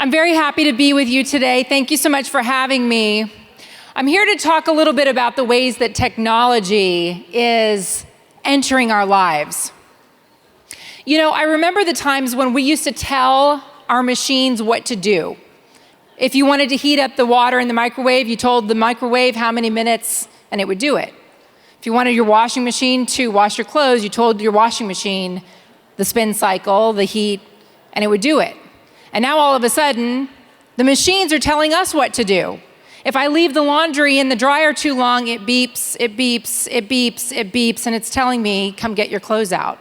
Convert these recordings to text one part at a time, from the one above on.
I'm very happy to be with you today. Thank you so much for having me. I'm here to talk a little bit about the ways that technology is entering our lives. You know, I remember the times when we used to tell our machines what to do. If you wanted to heat up the water in the microwave, you told the microwave how many minutes and it would do it. If you wanted your washing machine to wash your clothes, you told your washing machine the spin cycle, the heat, and it would do it. And now all of a sudden, the machines are telling us what to do. If I leave the laundry in the dryer too long, it beeps, it beeps, it beeps, it beeps, and it's telling me, come get your clothes out.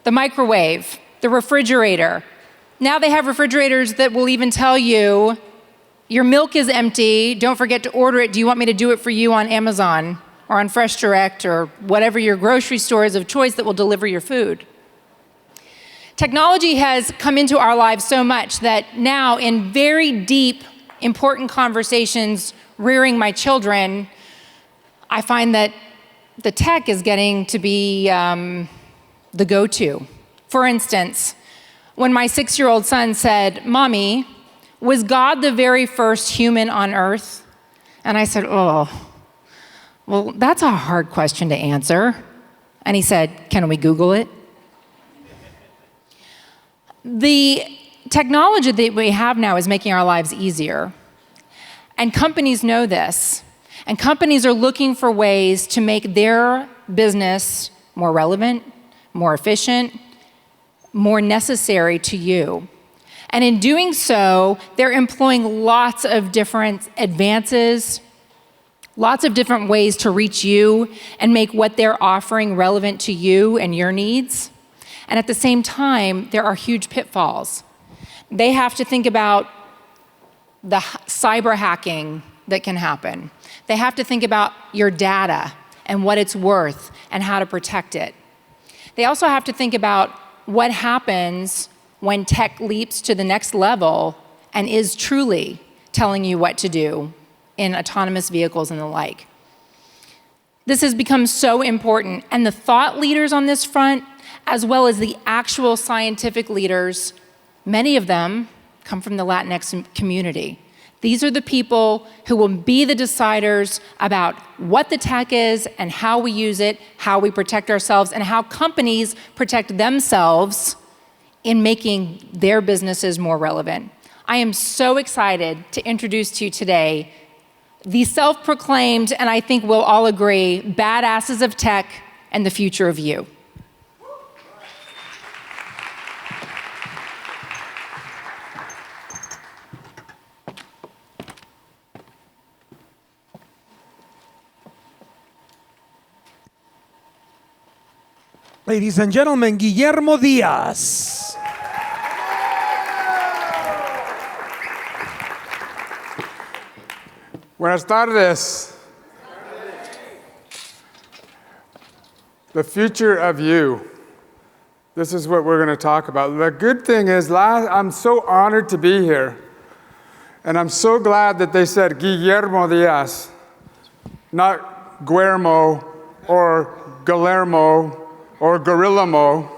The microwave, the refrigerator. Now they have refrigerators that will even tell you, your milk is empty, don't forget to order it. Do you want me to do it for you on Amazon or on Fresh Direct or whatever your grocery store is of choice that will deliver your food? Technology has come into our lives so much that now in very deep, important conversations rearing my children, I find that the tech is getting to be the go-to. For instance, when my 6-year-old son said, "Mommy, was God the very first human on earth?" And I said, "Oh, well, that's a hard question to answer." And he said, "Can we Google it?" The technology that we have now is making our lives easier. And companies know this. And companies are looking for ways to make their business more relevant, more efficient, more necessary to you. And in doing so, they're employing lots of different advances, lots of different ways to reach you and make what they're offering relevant to you and your needs. And at the same time, there are huge pitfalls. They have to think about the cyber hacking that can happen. They have to think about your data and what it's worth and how to protect it. They also have to think about what happens when tech leaps to the next level and is truly telling you what to do in autonomous vehicles and the like. This has become so important, and the thought leaders on this front, as well as the actual scientific leaders, many of them come from the Latinx community. These are the people who will be the deciders about what the tech is and how we use it, how we protect ourselves, and how companies protect themselves in making their businesses more relevant. I am so excited to introduce to you today the self-proclaimed, and I think we'll all agree, badasses of tech and the future of you. Ladies and gentlemen, Guillermo Diaz. Buenas tardes. The future of you. This is what we're going to talk about. The good thing is, I'm so honored to be here. And I'm so glad that they said Guillermo Diaz, not Guillermo or Guillermo or Gorillamo.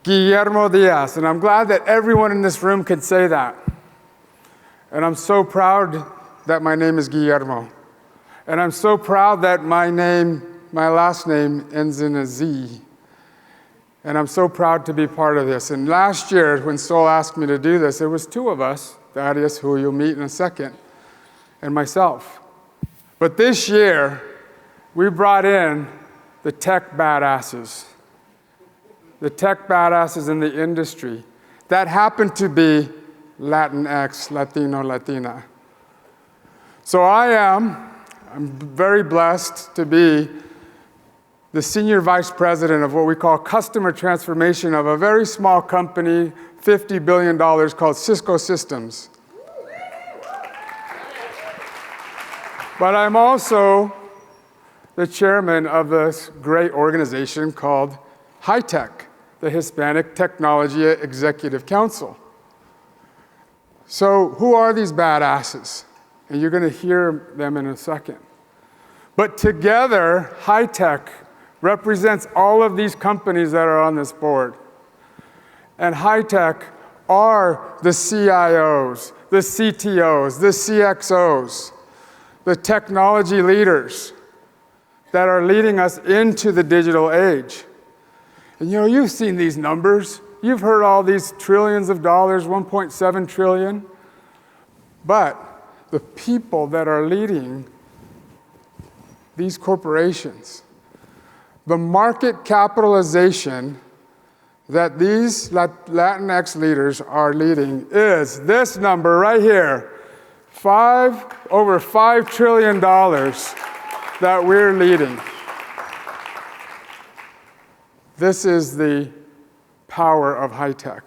Guillermo Diaz. And I'm glad that everyone in this room could say that. And I'm so proud that my name is Guillermo. And I'm so proud that my last name ends in a Z. And I'm so proud to be part of this. And last year, when Sol asked me to do this, it was two of us, Thaddeus, who you'll meet in a second, and myself. But this year, we brought in the tech badasses. The tech badasses in the industry that happen to be Latinx, Latino, Latina. So I'm very blessed to be the senior vice president of what we call customer transformation of a very small company, $50 billion, called Cisco Systems. But I'm also the chairman of this great organization called HITEC, the Hispanic Technology Executive Council. So who are these badasses? And you're going to hear them in a second. But together, HITEC represents all of these companies that are on this board. And HITEC are the CIOs, the CTOs, the CXOs, the technology leaders that are leading us into the digital age. And you know, you've seen these numbers. You've heard all these trillions of dollars, 1.7 trillion. But the people that are leading these corporations, the market capitalization that these Latinx leaders are leading is this number right here, over $5 trillion that we're leading. This is the power of HITEC.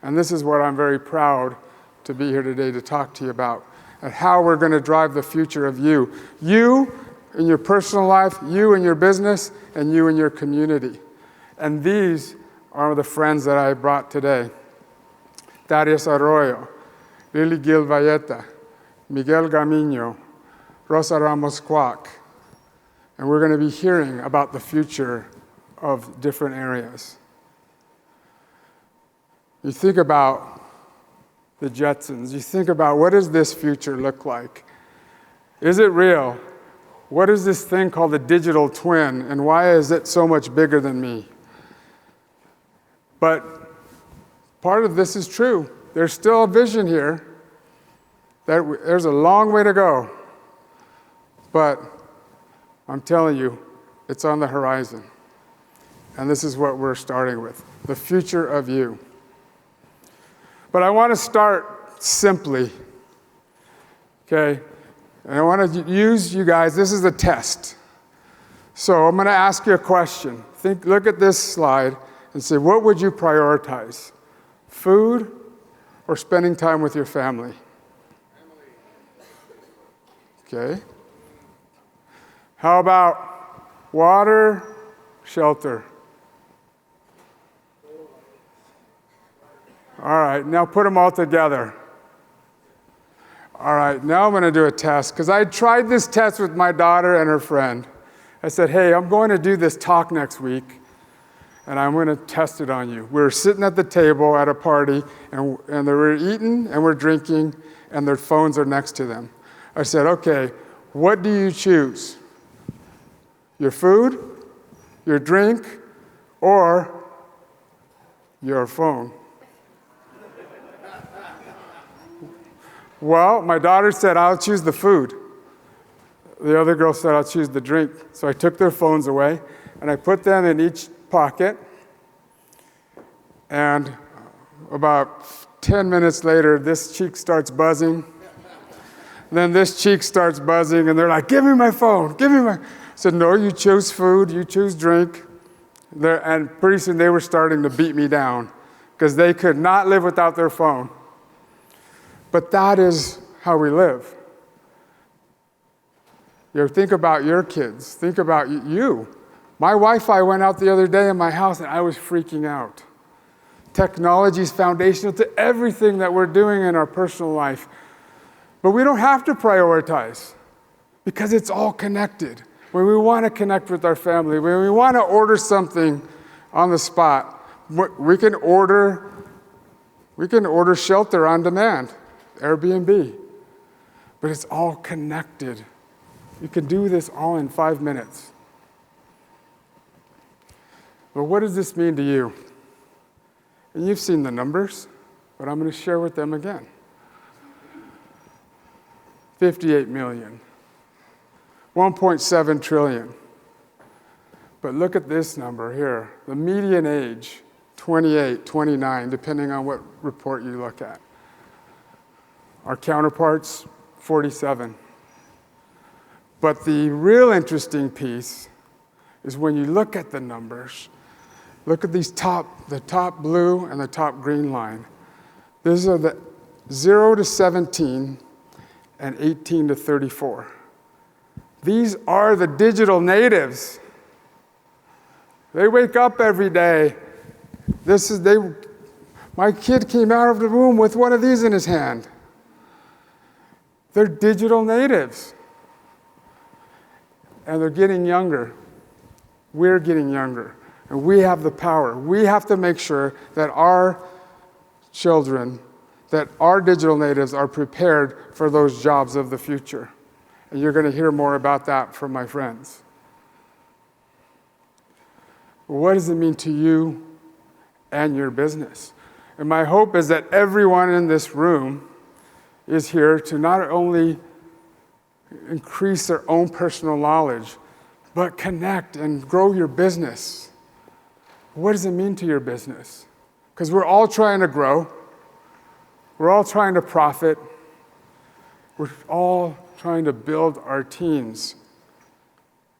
And this is what I'm very proud to be here today to talk to you about, and how we're going to drive the future of you. You in your personal life, you in your business, and you in your community. And these are the friends that I brought today. Thaddeus Arroyo, Lili Valletta, Miguel Gamiño, Rosa Ramos Kwak. And we're going to be hearing about the future of different areas. You think about the Jetsons. You think about, what does this future look like? Is it real? What is this thing called the digital twin, and why is it so much bigger than me? But part of this is true. There's still a vision here. There's a long way to go. But I'm telling you, it's on the horizon. And this is what we're starting with, the future of you. But I want to start simply, okay? And I want to use you guys, this is a test. So I'm going to ask you a question. Look at this slide and say, what would you prioritize? Food or spending time with your family? Okay. How about water, shelter? All right, now put them all together. All right, now I'm going to do a test, because I tried this test with my daughter and her friend. I said, hey, I'm going to do this talk next week, and I'm going to test it on you. We're sitting at the table at a party, and we're eating, and we're drinking, and their phones are next to them. I said, okay, what do you choose? Your food, your drink, or your phone? Well, my daughter said, I'll choose the food. The other girl said, I'll choose the drink. So I took their phones away, and I put them in each pocket. And about 10 minutes later, this cheek starts buzzing. Then this cheek starts buzzing, and they're like, give me my phone, give me my... I said, no, you choose food, you choose drink. And pretty soon they were starting to beat me down, because they could not live without their phone. But that is how we live. You think about your kids. Think about you. My Wi-Fi went out the other day in my house, and I was freaking out. Technology is foundational to everything that we're doing in our personal life. But we don't have to prioritize, because it's all connected. When we want to connect with our family, when we want to order something on the spot, we can order shelter on demand. Airbnb, but it's all connected. You can do this all in 5 minutes. But what does this mean to you? And you've seen the numbers, but I'm going to share with them again. 58 million, 1.7 trillion. But look at this number here. The median age, 28, 29, depending on what report you look at. Our counterparts, 47. But the real interesting piece is when you look at the numbers, look at the top blue and the top green line. These are the 0 to 17 and 18 to 34. These are the digital natives. They wake up every day. My kid came out of the room with one of these in his hand. They're digital natives. And they're getting younger. We're getting younger. And we have the power. We have to make sure that our children, that our digital natives are prepared for those jobs of the future. And you're going to hear more about that from my friends. What does it mean to you and your business? And my hope is that everyone in this room is here to not only increase their own personal knowledge, but connect and grow your business. What does it mean to your business? Because we're all trying to grow. We're all trying to profit. We're all trying to build our teams.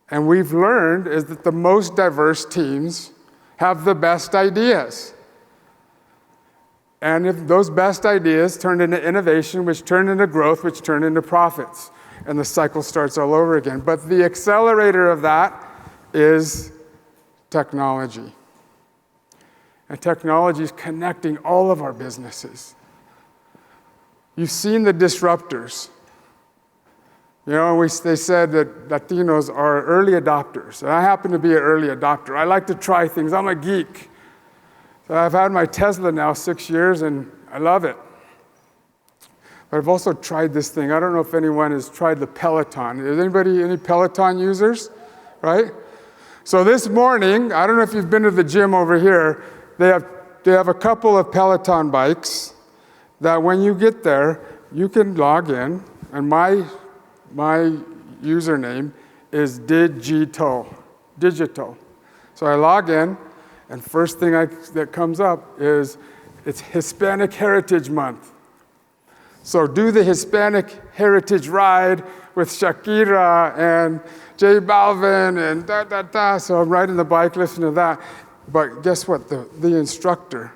And we've learned is that the most diverse teams have the best ideas. And if those best ideas turn into innovation, which turn into growth, which turn into profits, and the cycle starts all over again. But the accelerator of that is technology. And technology is connecting all of our businesses. You've seen the disruptors. You know, they said that Latinos are early adopters. And I happen to be an early adopter. I like to try things. I'm a geek. So I've had my Tesla now 6 years, and I love it. But I've also tried this thing. I don't know if anyone has tried the Peloton. Is anybody any Peloton users? Right? So this morning, I don't know if you've been to the gym over here, they have a couple of Peloton bikes that when you get there, you can log in, and my username is digital. So I log in, and first thing that comes up is it's Hispanic Heritage Month. So do the Hispanic Heritage Ride with Shakira and J Balvin and da-da-da. So I'm riding the bike, listening to that. But guess what? The instructor,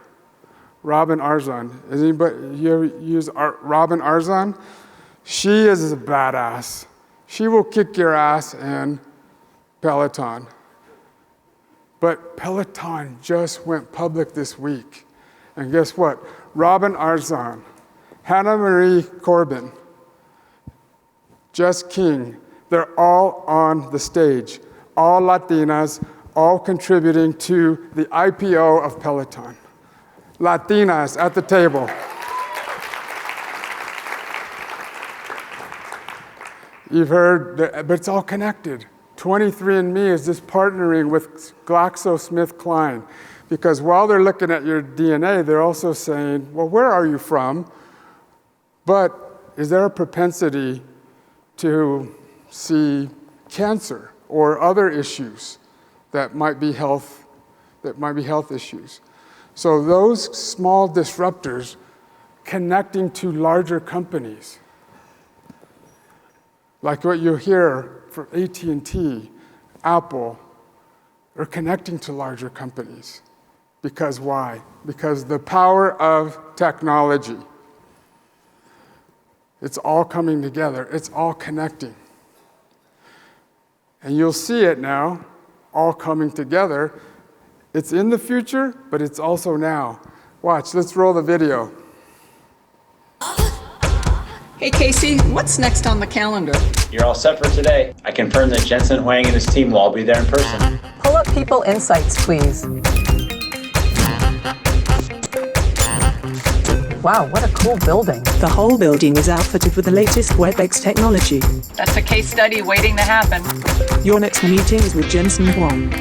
Robin Arzon. Has anybody you ever use Robin Arzon? She is a badass. She will kick your ass in Peloton. But Peloton just went public this week. And guess what? Robin Arzon, Hannah Marie Corbin, Jess King, they're all on the stage. All Latinas, all contributing to the IPO of Peloton. Latinas at the table. You've heard, but it's all connected. 23andMe is just partnering with GlaxoSmithKline because while they're looking at your DNA, they're also saying, well, where are you from? But is there a propensity to see cancer or other issues that might be health issues? So those small disruptors connecting to larger companies, like what you hear from AT&T, Apple, are connecting to larger companies. Because why? Because the power of technology. It's all coming together. It's all connecting. And you'll see it now, all coming together. It's in the future, but it's also now. Watch, let's roll the video. Hey Casey, what's next on the calendar? You're all set for today. I confirm that Jensen Huang and his team will all be there in person. Pull up People Insights, please. Wow, what a cool building. The whole building is outfitted with the latest WebEx technology. That's a case study waiting to happen. Your next meeting is with Jensen Huang.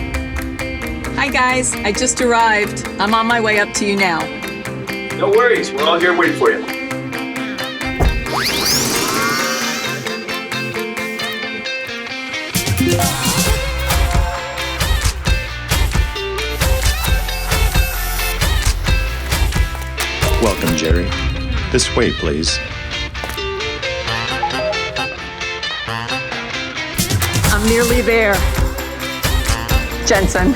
Hi guys, I just arrived. I'm on my way up to you now. No worries, we're all here waiting for you. Welcome, Jerry. This way, please. I'm nearly there. Jensen.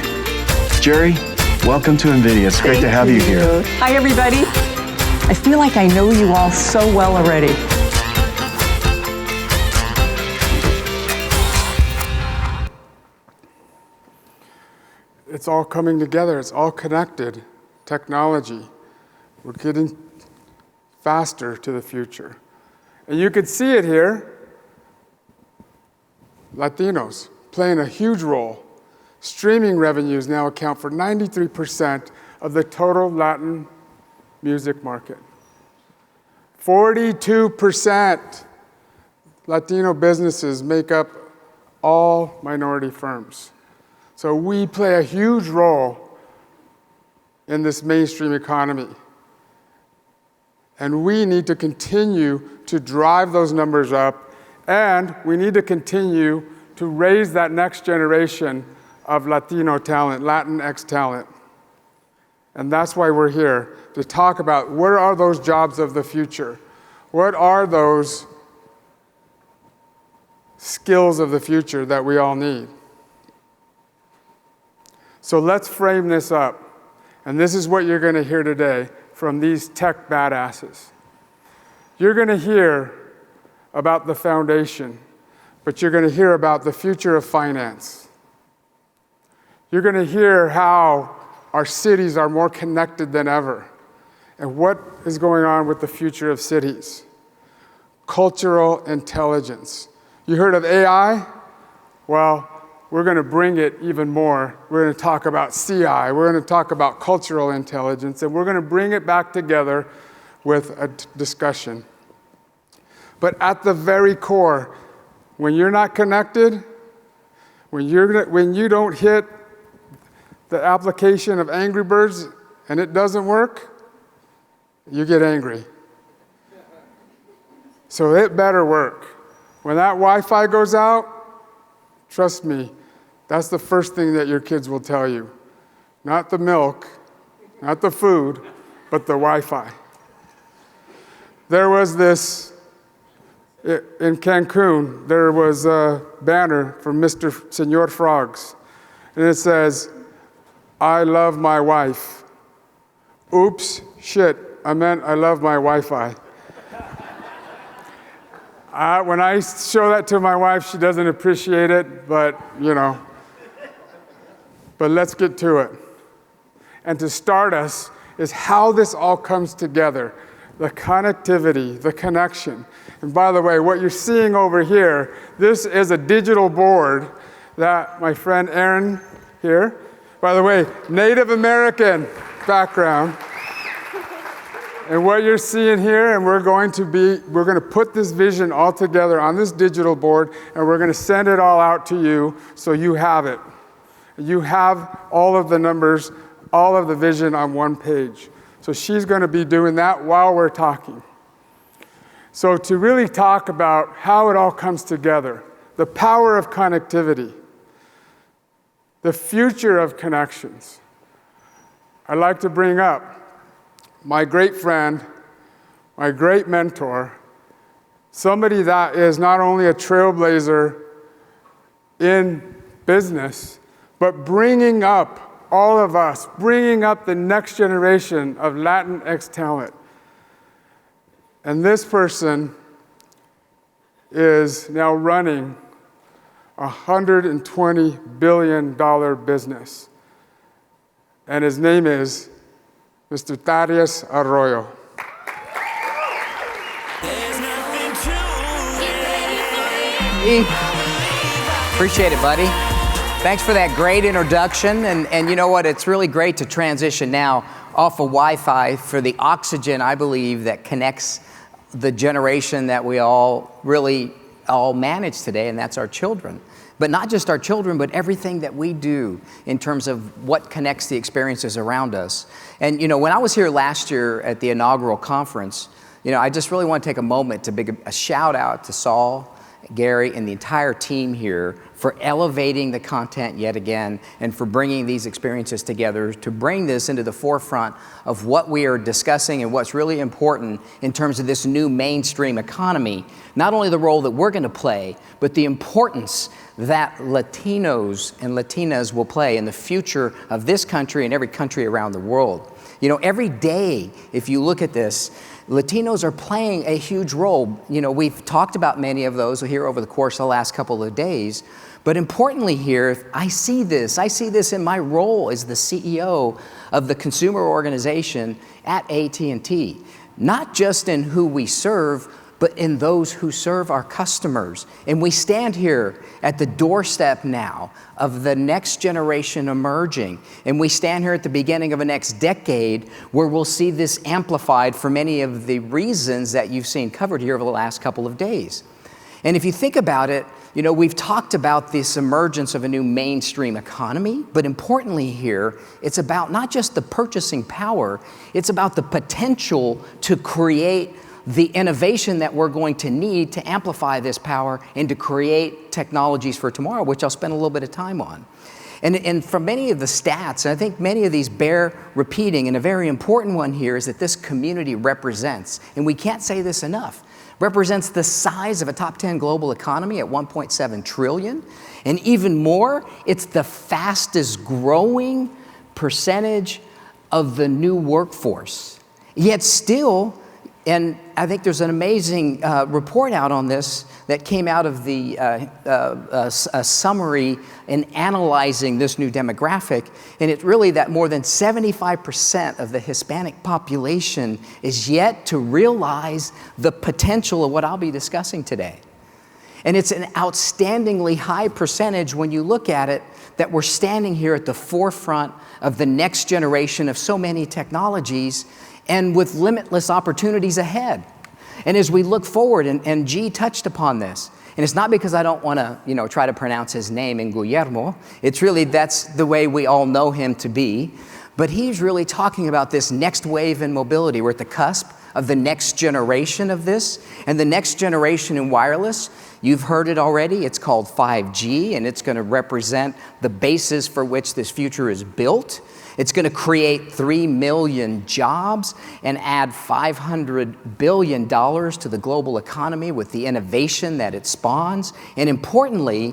Jerry, welcome to NVIDIA. It's great to have you here. Hi everybody. I feel like I know you all so well already. It's all coming together. It's all connected. Technology. We're getting faster to the future. And you can see it here. Latinos playing a huge role. Streaming revenues now account for 93% of the total Latin music market. 42% Latino businesses make up all minority firms. So we play a huge role in this mainstream economy. And we need to continue to drive those numbers up, and we need to continue to raise that next generation of Latino talent, Latinx talent. And that's why we're here, to talk about what are those jobs of the future? What are those skills of the future that we all need? So let's frame this up. And this is what you're going to hear today from these tech badasses. You're going to hear about the foundation, but you're going to hear about the future of finance. You're going to hear how our cities are more connected than ever, and what is going on with the future of cities. Cultural intelligence. You heard of AI? Well, we're going to bring it even more. We're going to talk about CI. We're going to talk about cultural intelligence, and we're going to bring it back together with a discussion. But at the very core, when you're not connected, when you don't hit the application of Angry Birds and it doesn't work, you get angry. So it better work. When that Wi-Fi goes out, trust me, that's the first thing that your kids will tell you. Not the milk, not the food, but the Wi-Fi. There was this, in Cancun, there was a banner from Mr. Señor Frogs, and it says, "I love my wife." Oops, shit, I meant I love my Wi-Fi. When I show that to my wife, she doesn't appreciate it, but you know. But let's get to it. And to start us is how this all comes together. The connectivity, the connection. And by the way, what you're seeing over here, this is a digital board that my friend Aaron here, by the way, Native American background. And what you're seeing here, and we're going to put this vision all together on this digital board, and we're going to send it all out to you so you have it. You have all of the numbers, all of the vision on one page. So she's going to be doing that while we're talking. So to really talk about how it all comes together, the power of connectivity, the future of connections, I'd like to bring up my great friend, my great mentor, somebody that is not only a trailblazer in business, but bringing up all of us, bringing up the next generation of Latinx talent. And this person is now running a $120 billion business. And his name is Mr. Thaddeus Arroyo. Appreciate it, buddy. Thanks for that great introduction. And you know what? It's really great to transition now off of Wi-Fi for the oxygen, I believe, that connects the generation that we all really all manage today, and that's our children. But not just our children, but everything that we do in terms of what connects the experiences around us. And you know, when I was here last year at the inaugural conference, you know, I just really want to take a moment to give a shout out to Saul, Gary, and the entire team here for elevating the content yet again and for bringing these experiences together to bring this into the forefront of what we are discussing and what's really important in terms of this new mainstream economy. Not only the role that we're going to play, but the importance that Latinos and Latinas will play in the future of this country and every country around the world. You know, every day, if you look at this, Latinos are playing a huge role. You know, we've talked about many of those here over the course of the last couple of days. But importantly here, I see this in my role as the CEO of the consumer organization at AT&T. Not just in who we serve, but but in those who serve our customers. And we stand here at the doorstep now of the next generation emerging. And we stand here at the beginning of a next decade where we'll see this amplified for many of the reasons that you've seen covered here over the last couple of days. And if you think about it, you know, we've talked about this emergence of a new mainstream economy, but importantly here, it's about not just the purchasing power, it's about the potential to create the innovation that we're going to need to amplify this power and to create technologies for tomorrow, which I'll spend a little bit of time on. And from many of the stats, and I think many of these bear repeating, and a very important one here is that this community represents, and we can't say this enough, represents the size of a top 10 global economy at 1.7 trillion. And even more, it's the fastest growing percentage of the new workforce. Yet still, and I think there's an amazing report out on this that came out of the summary in analyzing this new demographic, and it's really that more than 75% of the Hispanic population is yet to realize the potential of what I'll be discussing today. And it's an outstandingly high percentage when you look at it, that we're standing here at the forefront of the next generation of so many technologies and with limitless opportunities ahead. And as we look forward, and G touched upon this, and it's not because I don't want to, you know, try to pronounce his name in Guillermo, it's really that's the way we all know him to be, but he's really talking about this next wave in mobility. We're at the cusp of the next generation of this, and the next generation in wireless, you've heard it already, it's called 5G, and it's going to represent the basis for which this future is built. It's going to create 3 million jobs and add $500 billion to the global economy with the innovation that it spawns. And importantly,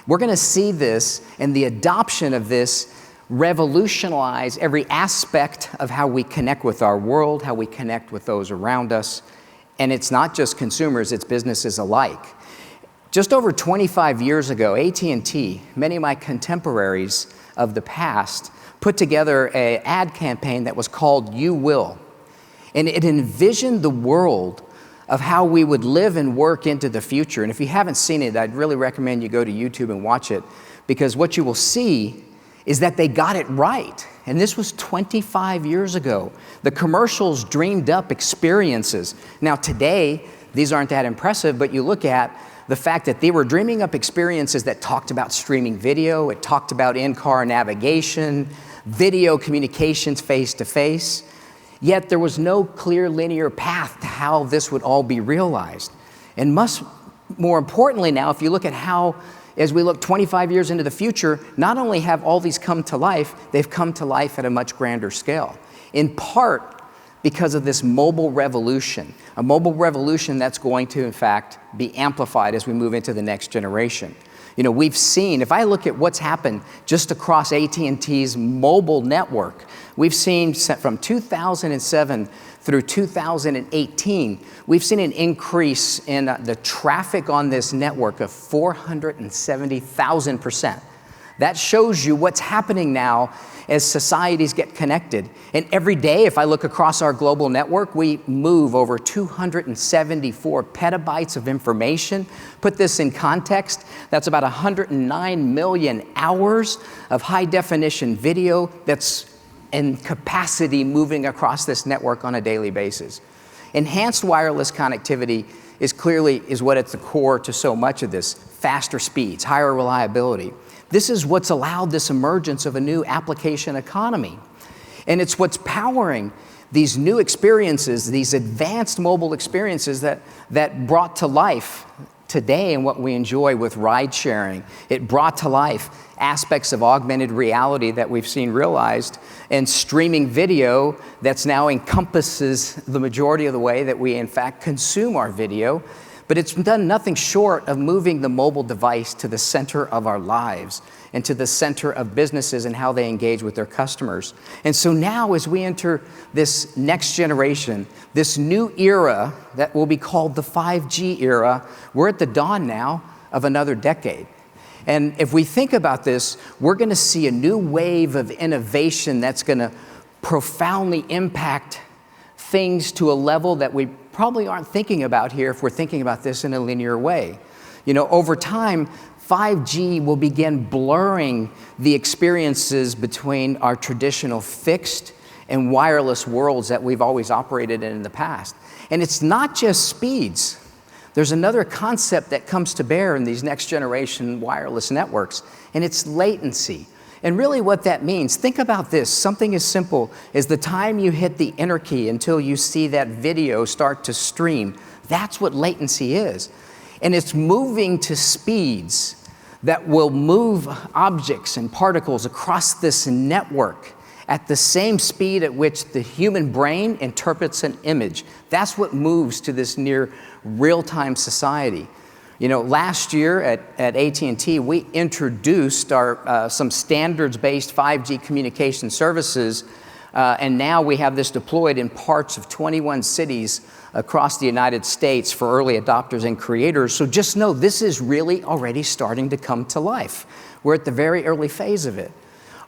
we're going to see this and the adoption of this revolutionize every aspect of how we connect with our world, how we connect with those around us. And it's not just consumers, it's businesses alike. Just over 25 years ago, AT&T, many of my contemporaries of the past, put together an ad campaign that was called You Will. And it envisioned the world of how we would live and work into the future. And if you haven't seen it, I'd really recommend you go to YouTube and watch it, because what you will see is that they got it right. And this was 25 years ago. The commercials dreamed up experiences. Now today, these aren't that impressive, but you look at the fact that they were dreaming up experiences that talked about streaming video, it talked about in-car navigation, video communications face-to-face, yet there was no clear linear path to how this would all be realized. And much more importantly now, if you look at how, as we look 25 years into the future, not only have all these come to life, they've come to life at a much grander scale. In part because of this mobile revolution, a mobile revolution that's going to, in fact, be amplified as we move into the next generation. You know, we've seen, if I look at what's happened just across AT&T's mobile network, we've seen from 2007 through 2018, we've seen an increase in the traffic on this network of 470,000%. That shows you what's happening now as societies get connected. And every day, if I look across our global network, we move over 274 petabytes of information. Put this in context, that's about 109 million hours of high-definition video that's in capacity moving across this network on a daily basis. Enhanced wireless connectivity is what at the core to so much of this. Faster speeds, higher reliability. This is what's allowed this emergence of a new application economy. And it's what's powering these new experiences, these advanced mobile experiences that brought to life today and what we enjoy with ride sharing. It brought to life aspects of augmented reality that we've seen realized, and streaming video that's now encompasses the majority of the way that we in fact consume our video. But it's done nothing short of moving the mobile device to the center of our lives and to the center of businesses and how they engage with their customers. And so now as we enter this next generation, this new era that will be called the 5G era, we're at the dawn now of another decade. And if we think about this, we're going to see a new wave of innovation that's going to profoundly impact things to a level that we probably aren't thinking about here if we're thinking about this in a linear way. You know, over time, 5G will begin blurring the experiences between our traditional fixed and wireless worlds that we've always operated in the past. And it's not just speeds. There's another concept that comes to bear in these next generation wireless networks, and it's latency. And really what that means, think about this, something as simple as the time you hit the enter key until you see that video start to stream. That's what latency is. And it's moving to speeds that will move objects and particles across this network at the same speed at which the human brain interprets an image. That's what moves to this near real-time society. You know, last year at AT&T, we introduced our some standards-based 5G communication services, and now we have this deployed in parts of 21 cities across the United States for early adopters and creators. So just know this is really already starting to come to life. We're at the very early phase of it.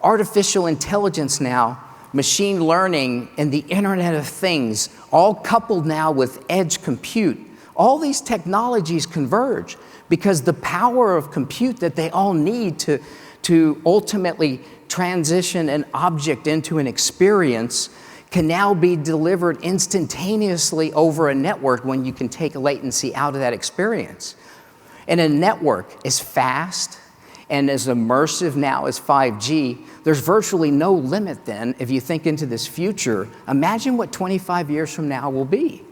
Artificial intelligence now, machine learning, and the Internet of Things, all coupled now with edge compute. All these technologies converge because the power of compute that they all need to ultimately transition an object into an experience can now be delivered instantaneously over a network when you can take latency out of that experience. And a network is fast and as immersive now as 5G, there's virtually no limit then if you think into this future. Imagine what 25 years from now will be.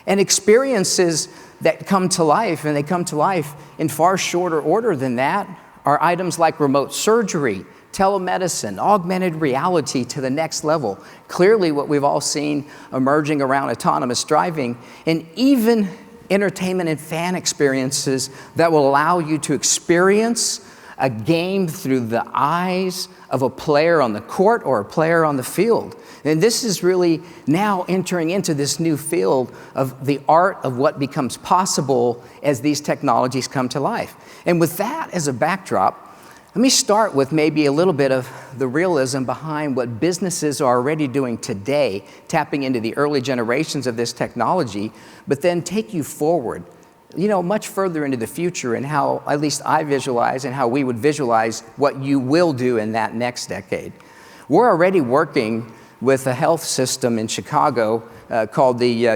And experiences that come to life, and they come to life in far shorter order than that, are items like remote surgery, telemedicine, augmented reality to the next level. Clearly what we've all seen emerging around autonomous driving, and even entertainment and fan experiences that will allow you to experience a game through the eyes of a player on the court or a player on the field. And this is really now entering into this new field of the art of what becomes possible as these technologies come to life. And with that as a backdrop, let me start with maybe a little bit of the realism behind what businesses are already doing today, tapping into the early generations of this technology, but then take you forward, you know, much further into the future and how at least I visualize and how we would visualize what you will do in that next decade. We're already working with a health system in Chicago called the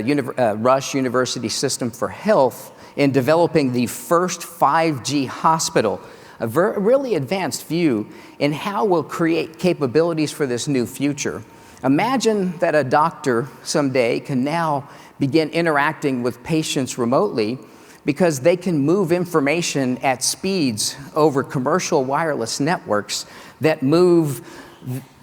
Rush University System for Health in developing the first 5G hospital, a really advanced view in how we'll create capabilities for this new future. Imagine that a doctor someday can now begin interacting with patients remotely because they can move information at speeds over commercial wireless networks that move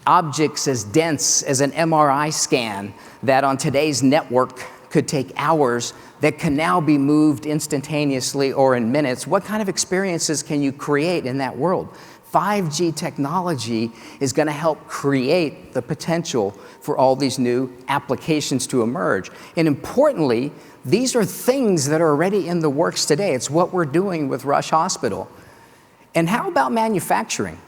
objects as dense as an MRI scan that on today's network could take hours that can now be moved instantaneously or in minutes. What kind of experiences can you create in that world? 5G technology is going to help create the potential for all these new applications to emerge. And importantly, these are things that are already in the works today. It's what we're doing with Rush Hospital. And how about manufacturing?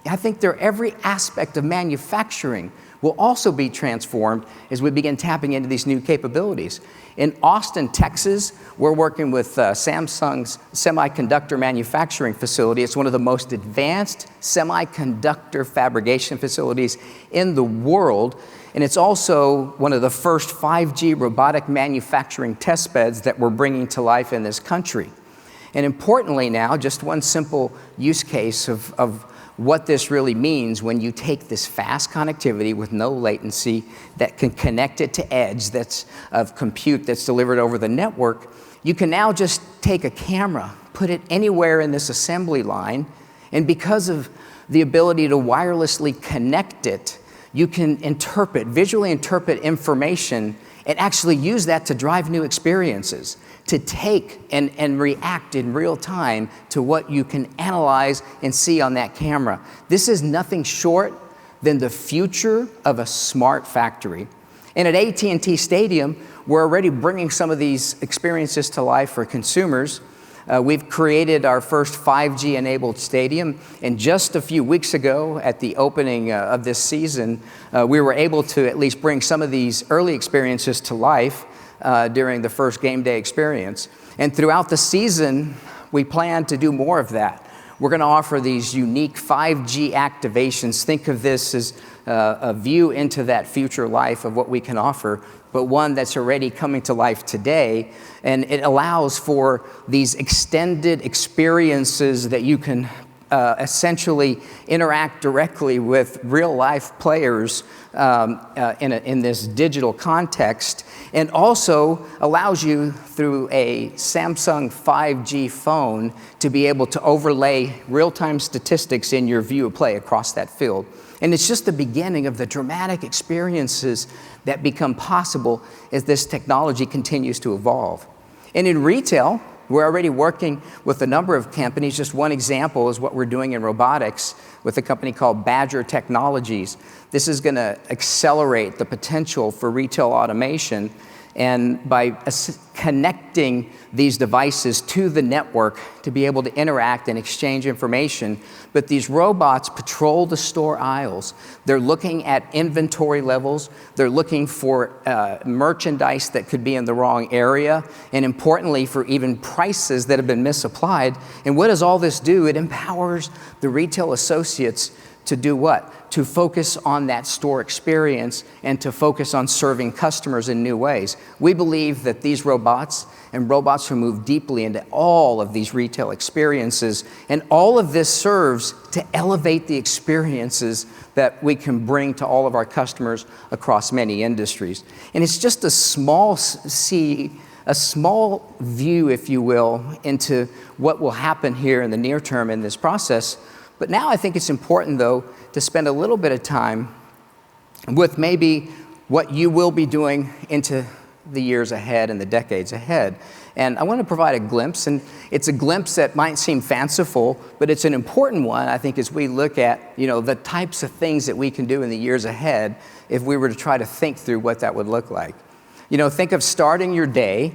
I think every aspect of manufacturing will also be transformed as we begin tapping into these new capabilities. In Austin, Texas, we're working with Samsung's semiconductor manufacturing facility. It's one of the most advanced semiconductor fabrication facilities in the world, and it's also one of the first 5G robotic manufacturing test beds that we're bringing to life in this country. And importantly now, just one simple use case of what this really means when you take this fast connectivity with no latency that can connect it to edge that's of compute that's delivered over the network, you can now just take a camera, put it anywhere in this assembly line, and because of the ability to wirelessly connect it, you can visually interpret information and actually use that to drive new experiences, to take and react in real time to what you can analyze and see on that camera. This is nothing short than the future of a smart factory. And at AT&T Stadium, we're already bringing some of these experiences to life for consumers. We've created our first 5G-enabled stadium, and just a few weeks ago at the opening of this season, we were able to at least bring some of these early experiences to life. during the first game day experience. And throughout the season, we plan to do more of that. We're going to offer these unique 5G activations. Think of this as a view into that future life of what we can offer, but one that's already coming to life today. And it allows for these extended experiences that you can essentially interact directly with real-life players in this digital context, and also allows you through a Samsung 5G phone to be able to overlay real-time statistics in your view of play across that field. And it's just the beginning of the dramatic experiences that become possible as this technology continues to evolve. And in retail, we're already working with a number of companies. Just one example is what we're doing in robotics with a company called Badger Technologies. This is going to accelerate the potential for retail automation, and by connecting these devices to the network to be able to interact and exchange information. But these robots patrol the store aisles. They're looking at inventory levels. They're looking for merchandise that could be in the wrong area, and importantly, for even prices that have been misapplied. And what does all this do? It empowers the retail associates to do what? To focus on that store experience and to focus on serving customers in new ways. We believe that these robots and robots will move deeply into all of these retail experiences, and all of this serves to elevate the experiences that we can bring to all of our customers across many industries. And it's just a small view, if you will, into what will happen here in the near term in this process. But now I think it's important, though, to spend a little bit of time with maybe what you will be doing into the years ahead and the decades ahead. And I want to provide a glimpse, and it's a glimpse that might seem fanciful, but it's an important one, I think, as we look at, the types of things that we can do in the years ahead if we were to try to think through what that would look like. Think of starting your day,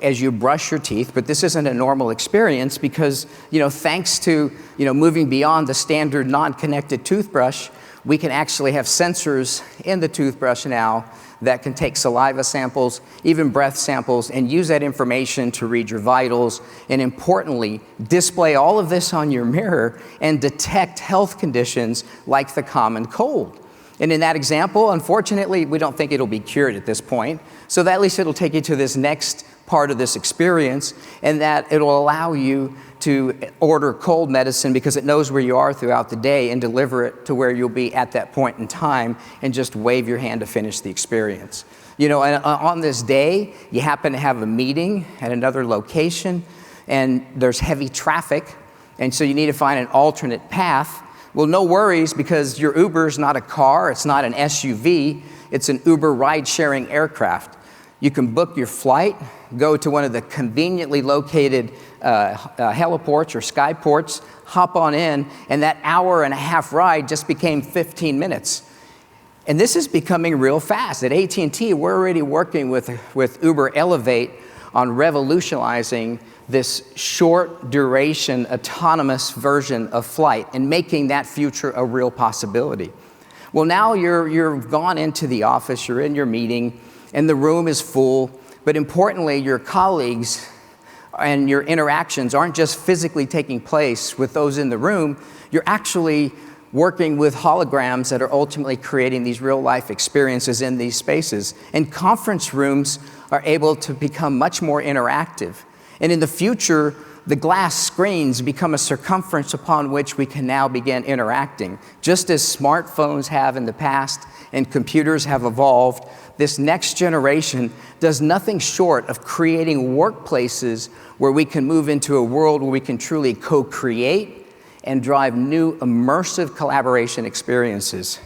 as you brush your teeth, but this isn't a normal experience because, thanks to, moving beyond the standard non-connected toothbrush, we can actually have sensors in the toothbrush now that can take saliva samples, even breath samples, and use that information to read your vitals, and importantly, display all of this on your mirror and detect health conditions like the common cold. And in that example, unfortunately, we don't think it'll be cured at this point. So that at least it'll take you to this next part of this experience, and that it'll allow you to order cold medicine because it knows where you are throughout the day and deliver it to where you'll be at that point in time and just wave your hand to finish the experience. And on this day, you happen to have a meeting at another location and there's heavy traffic, and so you need to find an alternate path. Well, no worries, because your Uber's not a car, it's not an SUV, it's an Uber ride-sharing aircraft. You can book your flight, go to one of the conveniently located heliports or skyports, hop on in, and that hour-and-a-half ride just became 15 minutes. And this is becoming real fast. At AT&T, we're already working with Uber Elevate on revolutionizing this short duration autonomous version of flight and making that future a real possibility. Well, now you've gone into the office, you're in your meeting, and the room is full, but importantly, your colleagues and your interactions aren't just physically taking place with those in the room, you're actually working with holograms that are ultimately creating these real-life experiences in these spaces. And conference rooms are able to become much more interactive. And in the future, the glass screens become a circumference upon which we can now begin interacting. Just as smartphones have in the past and computers have evolved, this next generation does nothing short of creating workplaces where we can move into a world where we can truly co-create and drive new immersive collaboration experiences.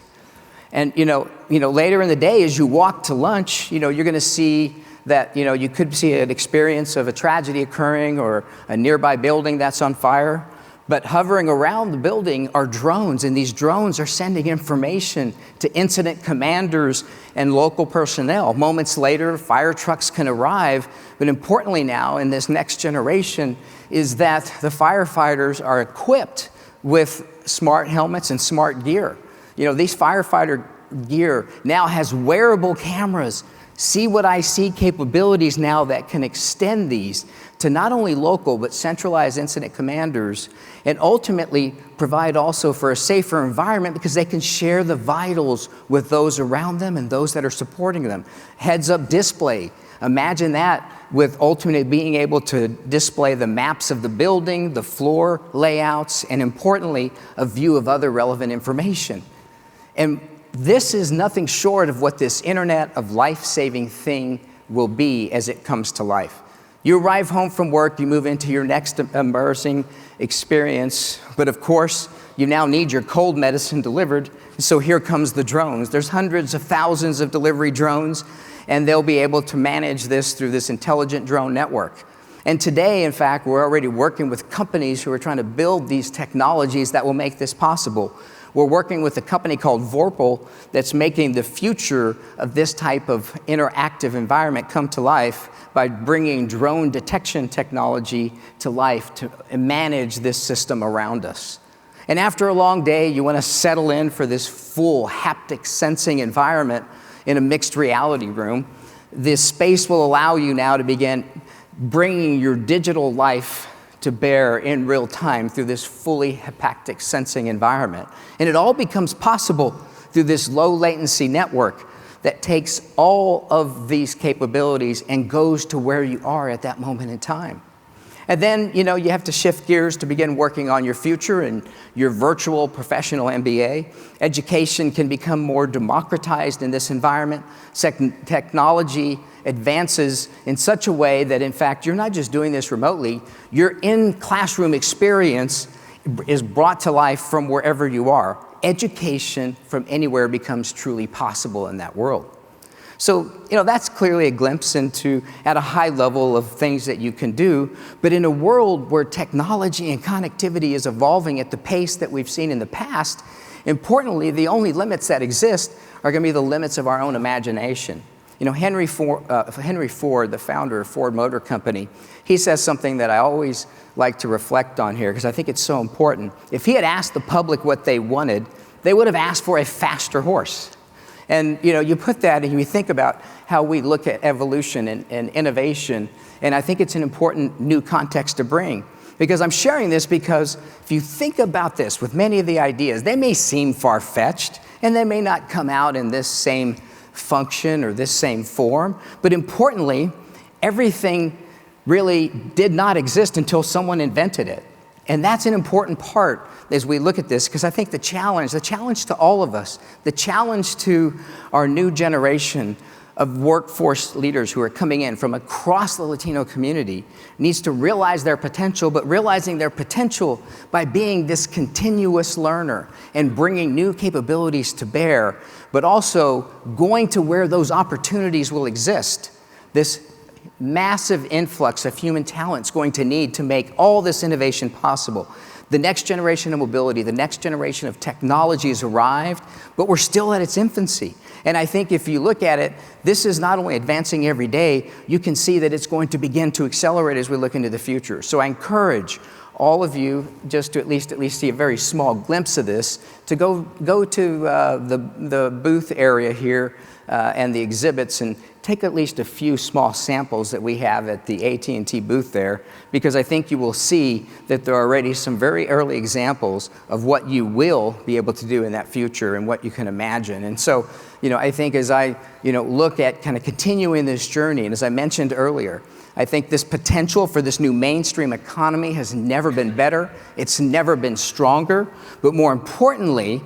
And later in the day, as you walk to lunch, you're going to see that you could see an experience of a tragedy occurring or a nearby building that's on fire. But hovering around the building are drones, and these drones are sending information to incident commanders and local personnel. Moments later, fire trucks can arrive, but importantly now in this next generation is that the firefighters are equipped with smart helmets and smart gear. These firefighter gear now has wearable cameras See what I see capabilities now that can extend these to not only local but centralized incident commanders, and ultimately provide also for a safer environment because they can share the vitals with those around them and those that are supporting them. Heads-up display. Imagine that with ultimately being able to display the maps of the building, the floor layouts, and importantly, a view of other relevant information. And this is nothing short of what this Internet of life-saving thing will be as it comes to life. You arrive home from work, you move into your next immersing experience, but of course, you now need your cold medicine delivered, so here comes the drones. There's hundreds of thousands of delivery drones, and they'll be able to manage this through this intelligent drone network. And today, in fact, we're already working with companies who are trying to build these technologies that will make this possible. We're working with a company called Vorpal that's making the future of this type of interactive environment come to life by bringing drone detection technology to life to manage this system around us. And after a long day, you want to settle in for this full haptic sensing environment in a mixed reality room. This space will allow you now to begin bringing your digital life to bear in real time through this fully haptic sensing environment. And it all becomes possible through this low latency network that takes all of these capabilities and goes to where you are at that moment in time. And then, you have to shift gears to begin working on your future and your virtual professional MBA. Education can become more democratized in this environment. Technology advances in such a way that, in fact, you're not just doing this remotely, your in-classroom experience is brought to life from wherever you are. Education from anywhere becomes truly possible in that world. So, that's clearly a glimpse into, at a high level, of things that you can do. But in a world where technology and connectivity is evolving at the pace that we've seen in the past, importantly, the only limits that exist are going to be the limits of our own imagination. Henry Ford, the founder of Ford Motor Company, he says something that I always like to reflect on here because I think it's so important. If he had asked the public what they wanted, they would have asked for a faster horse. And you put that and you think about how we look at evolution and innovation, and I think it's an important new context to bring. Because I'm sharing this because if you think about this with many of the ideas, they may seem far-fetched and they may not come out in this same function or this same form, but importantly, everything really did not exist until someone invented it. And that's an important part as we look at this, because I think the challenge to all of us, the challenge to our new generation of workforce leaders who are coming in from across the Latino community needs to realize their potential, but realizing their potential by being this continuous learner and bringing new capabilities to bear, but also going to where those opportunities will exist. This massive influx of human talent is going to need to make all this innovation possible. The next generation of mobility, the next generation of technology has arrived, but we're still at its infancy. And I think if you look at it, this is not only advancing every day, you can see that it's going to begin to accelerate as we look into the future. So I encourage all of you, just to at least see a very small glimpse of this, to go to the booth area here and the exhibits and take at least a few small samples that we have at the AT&T booth there, because I think you will see that there are already some very early examples of what you will be able to do in that future and what you can imagine. And so, I think as I, look at kind of continuing this journey, and as I mentioned earlier, I think this potential for this new mainstream economy has never been better. It's never been stronger. But more importantly,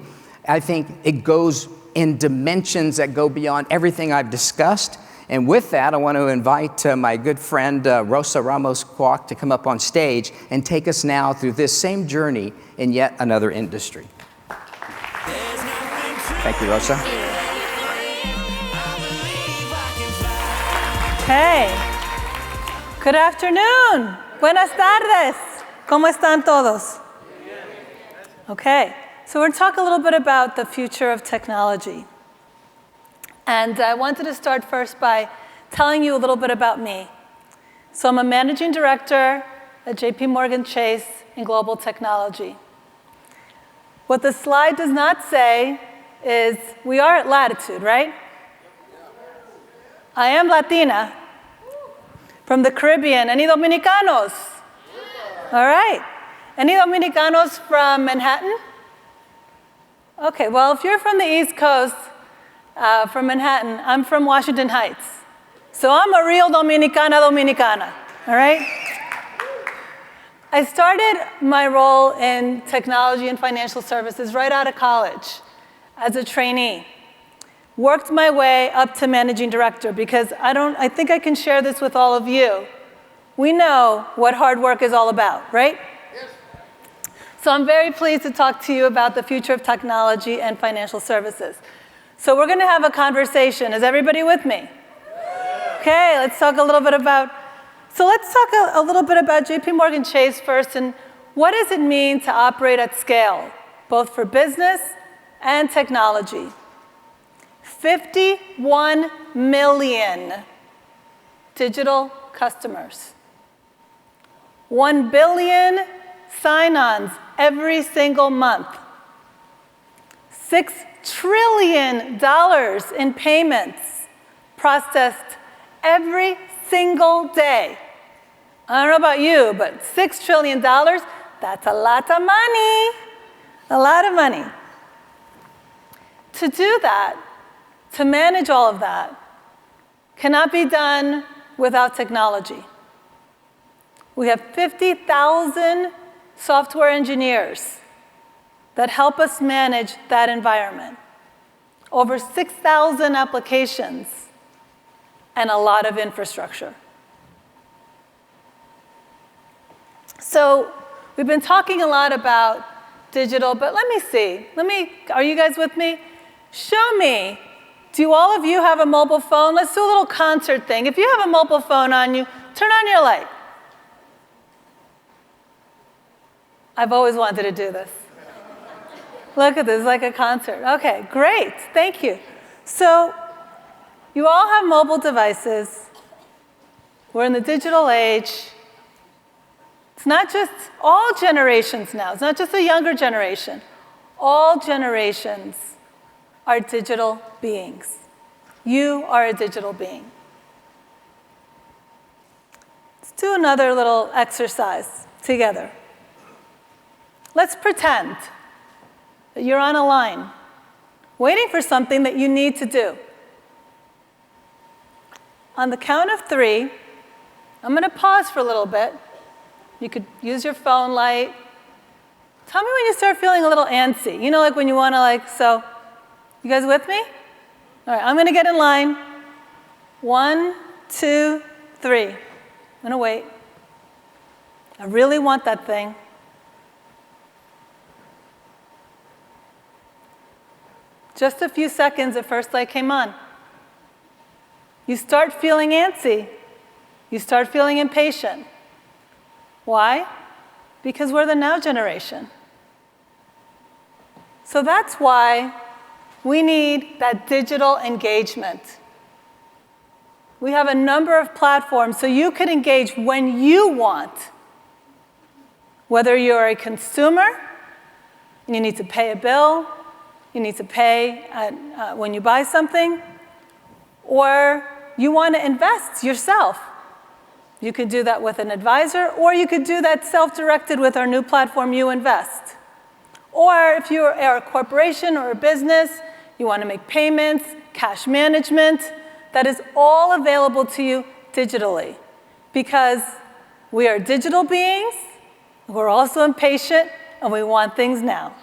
I think it goes in dimensions that go beyond everything I've discussed. And with that, I want to invite my good friend Rosa Ramos-Kwok to come up on stage and take us now through this same journey in yet another industry. Thank you, Rosa. Hey, good afternoon. Buenas tardes. ¿Cómo están todos? Okay, so we're going to talk a little bit about the future of technology. And I wanted to start first by telling you a little bit about me. So I'm a managing director at JP Morgan Chase in global technology. What the slide does not say is we are at Latitude, right? I am Latina from the Caribbean. Any Dominicanos? All right. Any Dominicanos from Manhattan? Okay, well, if you're from the East Coast, from Manhattan, I'm from Washington Heights. So I'm a real Dominicana, all right? I started my role in technology and financial services right out of college as a trainee. Worked my way up to managing director because I think I can share this with all of you. We know what hard work is all about, right? Yes. So I'm very pleased to talk to you about the future of technology and financial services. So we're going to have a conversation. Is everybody with me? Okay, let's talk a little bit about JP Morgan Chase first, and what does it mean to operate at scale, both for business and technology? 51 million digital customers. 1 billion sign-ons every single month. $6 trillion in payments processed every single day. I don't know about you, but $6 trillion, that's a lot of money. A lot of money. To do that, to manage all of that, cannot be done without technology. We have 50,000 software engineers that help us manage that environment. Over 6,000 applications and a lot of infrastructure. So we've been talking a lot about digital, but let me see. Are you guys with me? Show me. Do all of you have a mobile phone? Let's do a little concert thing. If you have a mobile phone on you, turn on your light. I've always wanted to do this. Look at this, like a concert. Okay, great, thank you. So you all have mobile devices. We're in the digital age. It's not just all generations now. It's not just the younger generation. All generations are digital beings. You are a digital being. Let's do another little exercise together. Let's pretend that you're on a line, waiting for something that you need to do. On the count of 3, I'm going to pause for a little bit. You could use your phone light. Tell me when you start feeling a little antsy. You know, like when you want to so, you guys with me? All right, I'm going to get in line. 1, 2, 3. I'm going to wait. I really want that thing. Just a few seconds, the first light came on. You start feeling antsy. You start feeling impatient. Why? Because we're the now generation. So that's why we need that digital engagement. We have a number of platforms so you can engage when you want. Whether you're a consumer and you need to pay a bill, you need to pay when you buy something, or you want to invest yourself. You could do that with an advisor, or you could do that self-directed with our new platform, You Invest. Or if you are a corporation or a business, you want to make payments, cash management, that is all available to you digitally. Because we are digital beings, we're also impatient, and we want things now.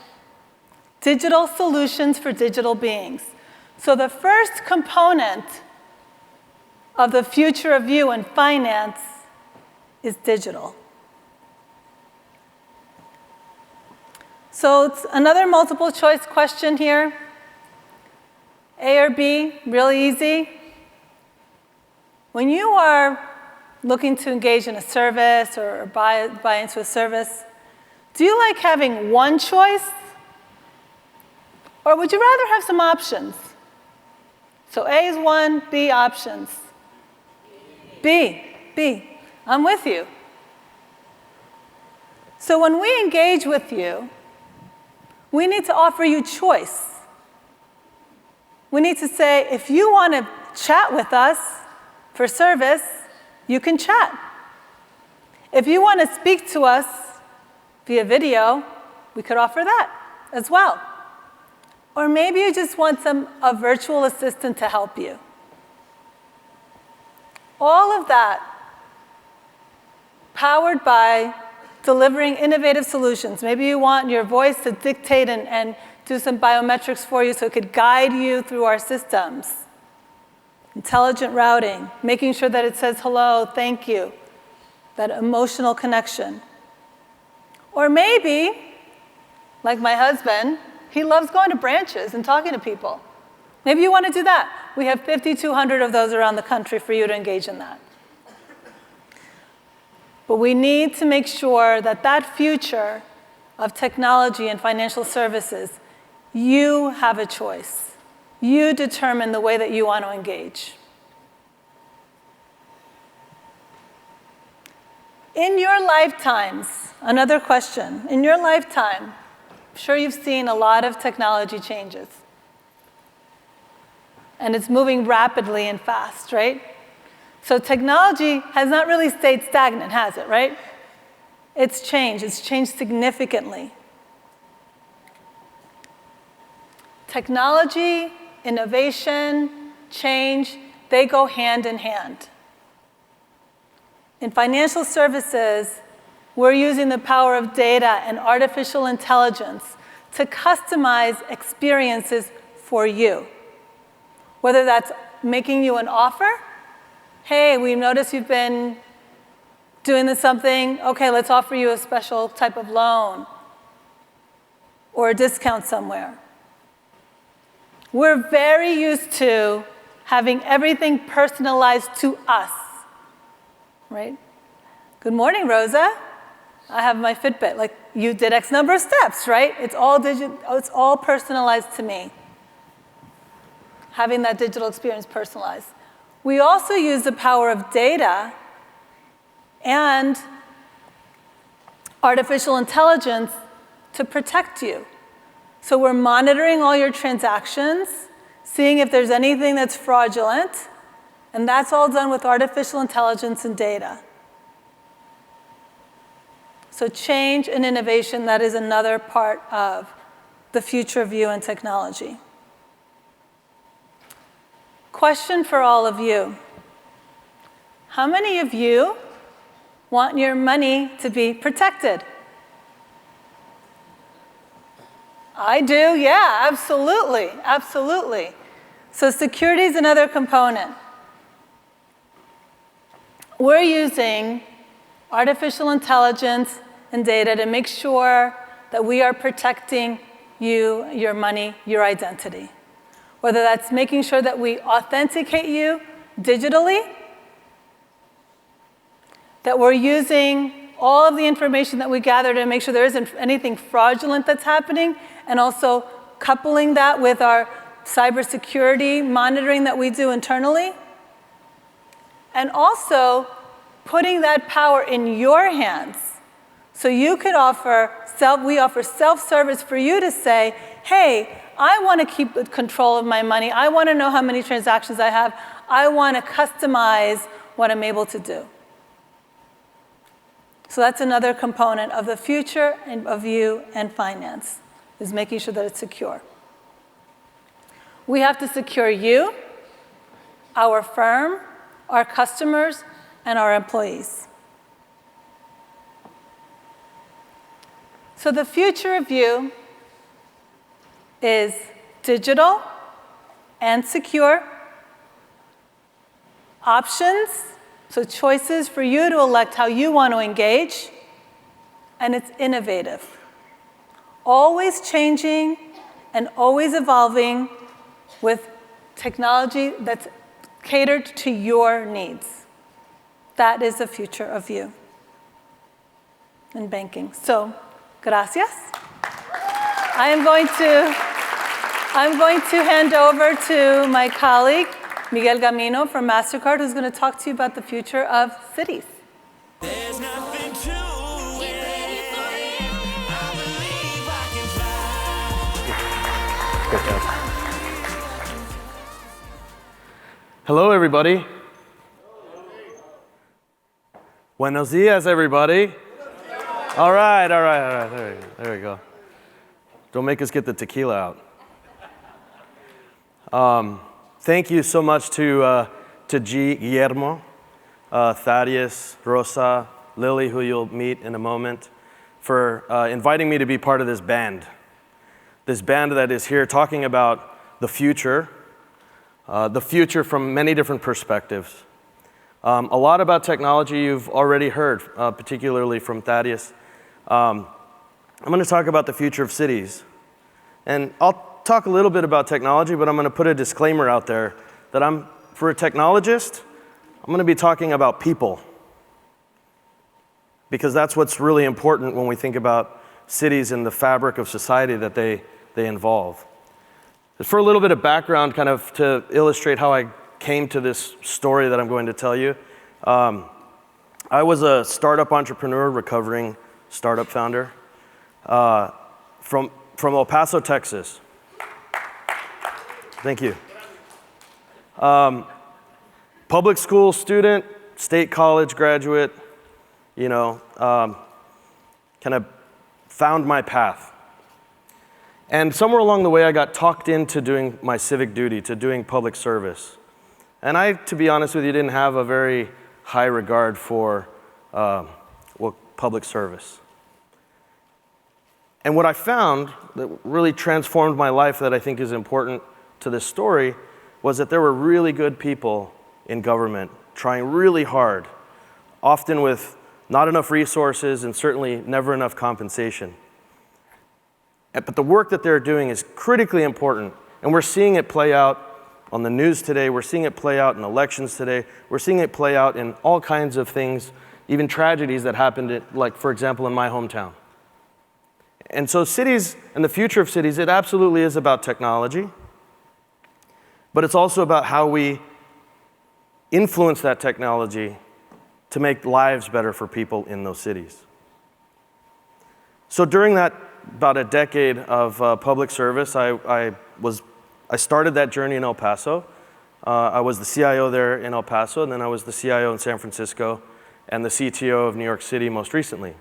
Digital solutions for digital beings. So the first component of the future of you in finance is digital. So it's another multiple choice question here. A or B, really easy. When you are looking to engage in a service or buy into a service, do you like having one choice? Or would you rather have some options? So A is 1, B options. B. I'm with you. So when we engage with you, we need to offer you choice. We need to say, if you want to chat with us, For service, you can chat. If you want to speak to us via video, we could offer that as well. Or maybe you just want a virtual assistant to help you. All of that powered by delivering innovative solutions. Maybe you want your voice to dictate and do some biometrics for you so it could guide you through our systems. Intelligent routing, making sure that it says hello, thank you, that emotional connection. Or maybe, like my husband, he loves going to branches and talking to people. Maybe you want to do that. We have 5,200 of those around the country for you to engage in that. But we need to make sure that that future of technology and financial services, you have a choice. You determine the way that you want to engage. In your lifetimes, another question, in your lifetime, I'm sure you've seen a lot of technology changes. And it's moving rapidly and fast, right? So technology has not really stayed stagnant, has it, right? It's changed significantly. Technology, innovation, change, they go hand in hand. In financial services, we're using the power of data and artificial intelligence to customize experiences for you. Whether that's making you an offer, hey, we noticed you've been doing this something, okay, let's offer you a special type of loan or a discount somewhere. We're very used to having everything personalized to us, right? Good morning, Rosa. I have my Fitbit. Like, you did X number of steps, right? It's all personalized to me. Having that digital experience personalized. We also use the power of data and artificial intelligence to protect you. So we're monitoring all your transactions, seeing if there's anything that's fraudulent, and that's all done with artificial intelligence and data. So change and innovation, that is another part of the future of you and technology. Question for all of you. How many of you want your money to be protected? I do, yeah, absolutely, absolutely. So security is another component. We're using artificial intelligence and data to make sure that we are protecting you, your money, your identity. Whether that's making sure that we authenticate you digitally, that we're using all of the information that we gather to make sure there isn't anything fraudulent that's happening, and also coupling that with our cybersecurity monitoring that we do internally, and also putting that power in your hands. So you could we offer self-service for you to say, hey, I want to keep control of my money. I want to know how many transactions I have. I want to customize what I'm able to do. So that's another component of the future of you and finance, is making sure that it's secure. We have to secure you, our firm, our customers, and our employees. So the future of you is digital and secure, options, so choices for you to elect how you want to engage, and it's innovative. Always changing and always evolving with technology that's catered to your needs. That is the future of you in banking. So, gracias. I'm going to hand over to my colleague, Miguel Gamiño from Mastercard, who's going to talk to you about the future of cities. There's nothing to it. I believe I can fly. Good job. Hello, everybody. Buenos dias, everybody. All right. There we go. Don't make us get the tequila out. Thank you so much to Guillermo, Thaddeus, Rosa, Lili, who you'll meet in a moment, for inviting me to be part of this band. This band that is here talking about the future from many different perspectives. A lot about technology you've already heard, particularly from Thaddeus. I'm going to talk about the future of cities. And I'll talk a little bit about technology, but I'm going to put a disclaimer out there that for a technologist, I'm going to be talking about people. Because that's what's really important when we think about cities and the fabric of society that they involve. For a little bit of background, kind of to illustrate how I came to this story that I'm going to tell you. I was a startup entrepreneur, recovering startup founder from El Paso, Texas. Thank you. Public school student, state college graduate, kind of found my path. And somewhere along the way, I got talked into doing my civic duty, to doing public service. And I, to be honest with you, didn't have a very high regard for public service. And what I found that really transformed my life that I think is important to this story was that there were really good people in government trying really hard, often with not enough resources and certainly never enough compensation. But the work that they're doing is critically important, and we're seeing it play out on the news today, we're seeing it play out in elections today, we're seeing it play out in all kinds of things, even tragedies that happened, like, for example, in my hometown. And so cities and the future of cities, it absolutely is about technology, but it's also about how we influence that technology to make lives better for people in those cities. So during that about a decade of public service, I started that journey in El Paso. I was the CIO there in El Paso, and then I was the CIO in San Francisco, and the CTO of New York City most recently.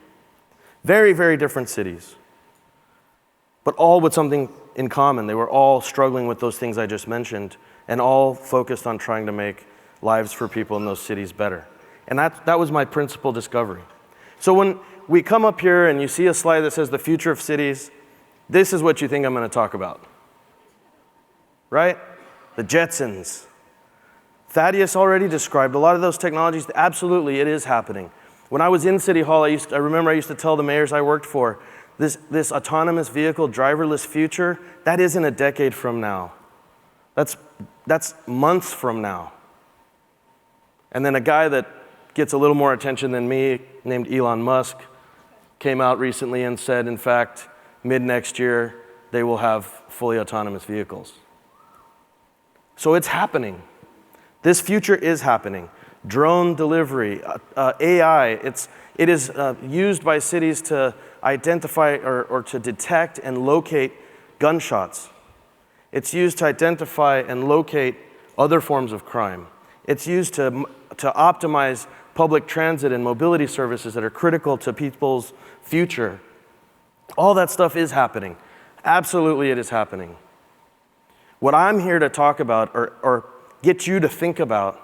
Very, very different cities, but all with something in common. They were all struggling with those things I just mentioned, and all focused on trying to make lives for people in those cities better. And that was my principal discovery. So when we come up here and you see a slide that says the future of cities, this is what you think I'm going to talk about. Right? The Jetsons. Thaddeus already described a lot of those technologies. Absolutely, it is happening. When I was in City Hall, I remember I used to tell the mayors I worked for, this autonomous vehicle, driverless future, that isn't a decade from now. That's months from now. And then a guy that gets a little more attention than me, named Elon Musk, came out recently and said, in fact, mid-next year, they will have fully autonomous vehicles. So it's happening. This future is happening. Drone delivery, AI, it is used by cities to identify or to detect and locate gunshots. It's used to identify and locate other forms of crime. It's used to optimize public transit and mobility services that are critical to people's future. All that stuff is happening. Absolutely, it is happening. What I'm here to talk about or get you to think about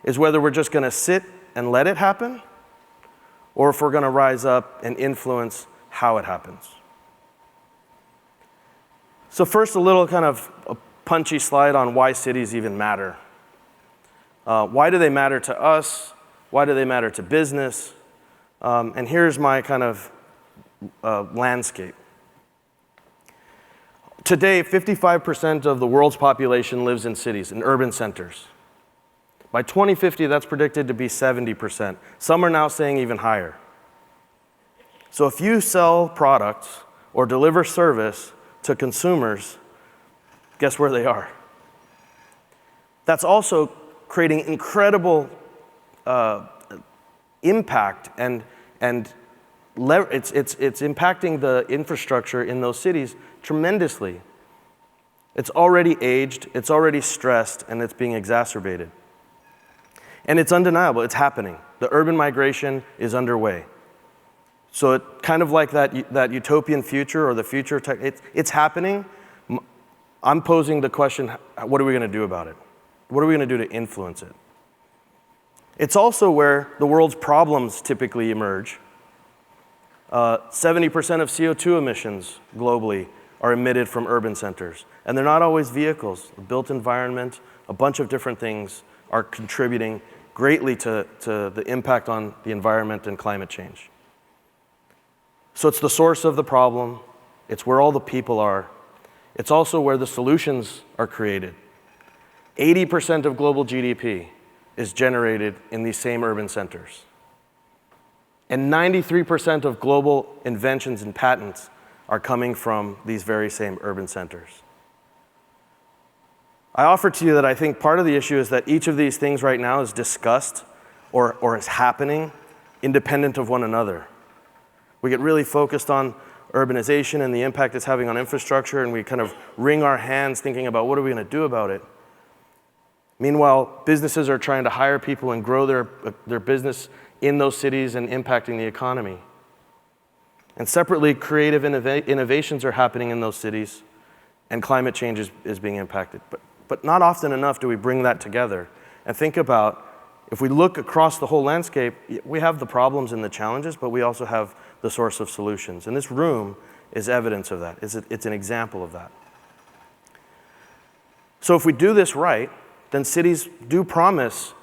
is whether we're just going to sit and let it happen, or if we're going to rise up and influence how it happens. So first, a little kind of a punchy slide on why cities even matter. Why do they matter to us? Why do they matter to business? And here's my kind of landscape. Today, 55% of the world's population lives in cities, in urban centers. By 2050, that's predicted to be 70%. Some are now saying even higher. So if you sell products or deliver service to consumers, guess where they are? That's also creating incredible impact and it's impacting the infrastructure in those cities tremendously. It's already aged, it's already stressed, and it's being exacerbated. And it's undeniable, it's happening. The urban migration is underway. So it kind of like that utopian future or the future, it's happening. I'm posing the question, what are we going to do about it? What are we going to do to influence it? It's also where the world's problems typically emerge. 70% of CO2 emissions globally are emitted from urban centers. And they're not always vehicles. The built environment, a bunch of different things are contributing greatly to the impact on the environment and climate change. So it's the source of the problem. It's where all the people are. It's also where the solutions are created. 80% of global GDP is generated in these same urban centers. And 93% of global inventions and patents are coming from these very same urban centers. I offer to you that I think part of the issue is that each of these things right now is discussed or is happening independent of one another. We get really focused on urbanization and the impact it's having on infrastructure, and we kind of wring our hands thinking about what are we going to do about it. Meanwhile, businesses are trying to hire people and grow their business in those cities and impacting the economy. And separately, creative innovations are happening in those cities, and climate change is being impacted. But not often enough do we bring that together and think about, if we look across the whole landscape, we have the problems and the challenges, but we also have the source of solutions. And this room is evidence of that. It's an example of that. So if we do this right, then cities do promise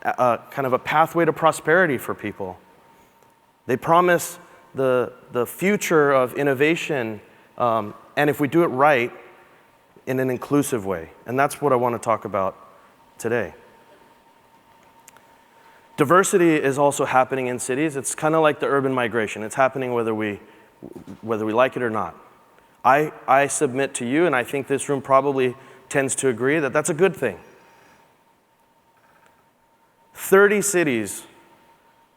kind of a pathway to prosperity for people. They promise the future of innovation, and if we do it right, in an inclusive way. And that's what I want to talk about today. Diversity is also happening in cities. It's kind of like the urban migration. It's happening whether we like it or not. I submit to you, and I think this room probably tends to agree, that that's a good thing. 30 cities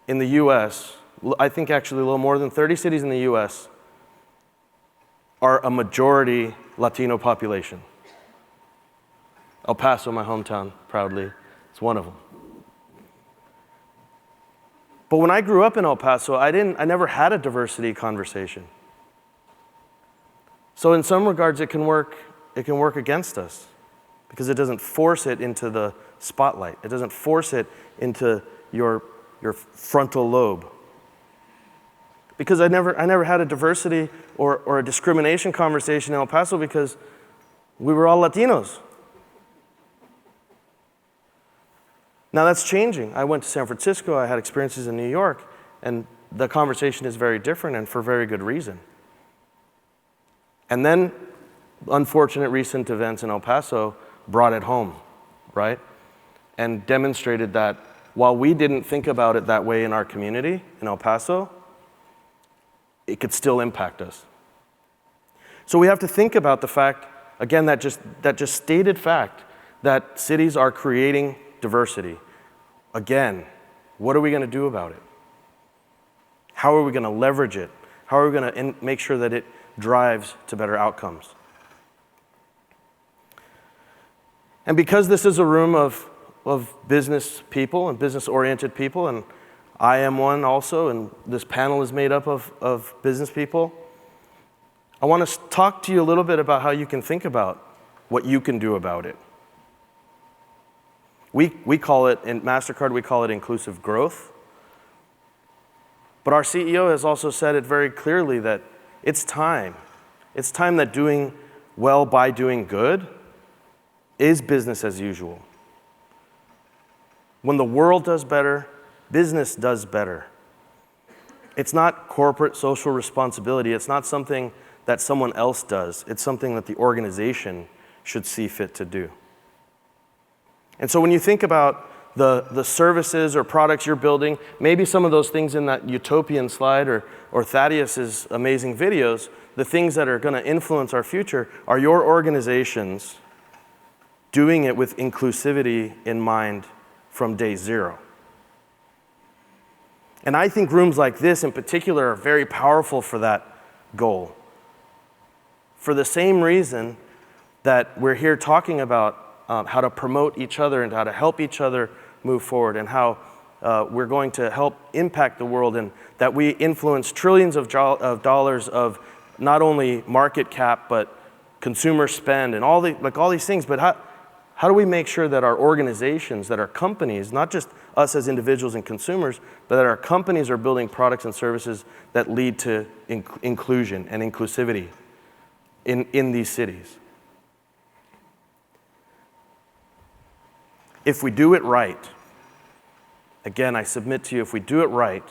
in the US, I think actually a little more than 30 cities in the US are a majority Latino population. El Paso, my hometown, proudly, is one of them. But when I grew up in El Paso, I never had a diversity conversation. So in some regards, it can work against us because it doesn't force it into the spotlight. It doesn't force it into your frontal lobe. Because I never had a diversity or a discrimination conversation in El Paso because we were all Latinos. Now that's changing. I went to San Francisco, I had experiences in New York, and the conversation is very different and for very good reason. And then unfortunate recent events in El Paso brought it home, right? And demonstrated that while we didn't think about it that way in our community in El Paso, it could still impact us. So we have to think about the fact, again, that just stated fact, that cities are creating diversity. Again, what are we going to do about it? How are we going to leverage it? How are we going to make sure that it drives to better outcomes? And because this is a room of business people and business-oriented people, and I am one also, and this panel is made up of business people, I want to talk to you a little bit about how you can think about what you can do about it. We call it, in Mastercard, we call it inclusive growth. But our CEO has also said it very clearly that it's time. It's time that doing well by doing good is business as usual. When the world does better, business does better. It's not corporate social responsibility. It's not something that someone else does. It's something that the organization should see fit to do. And so when you think about the services or products you're building, maybe some of those things in that utopian slide or Thaddeus's amazing videos, the things that are going to influence our future are your organizations doing it with inclusivity in mind from day zero. And I think rooms like this in particular are very powerful for that goal. For the same reason that we're here talking about how to promote each other and how to help each other move forward, and how we're going to help impact the world, and that we influence trillions of dollars of not only market cap, but consumer spend and all these things. But how do we make sure that our organizations, that our companies, not just us as individuals and consumers, but that our companies are building products and services that lead to inclusion and inclusivity in these cities? If we do it right, again, I submit to you, if we do it right,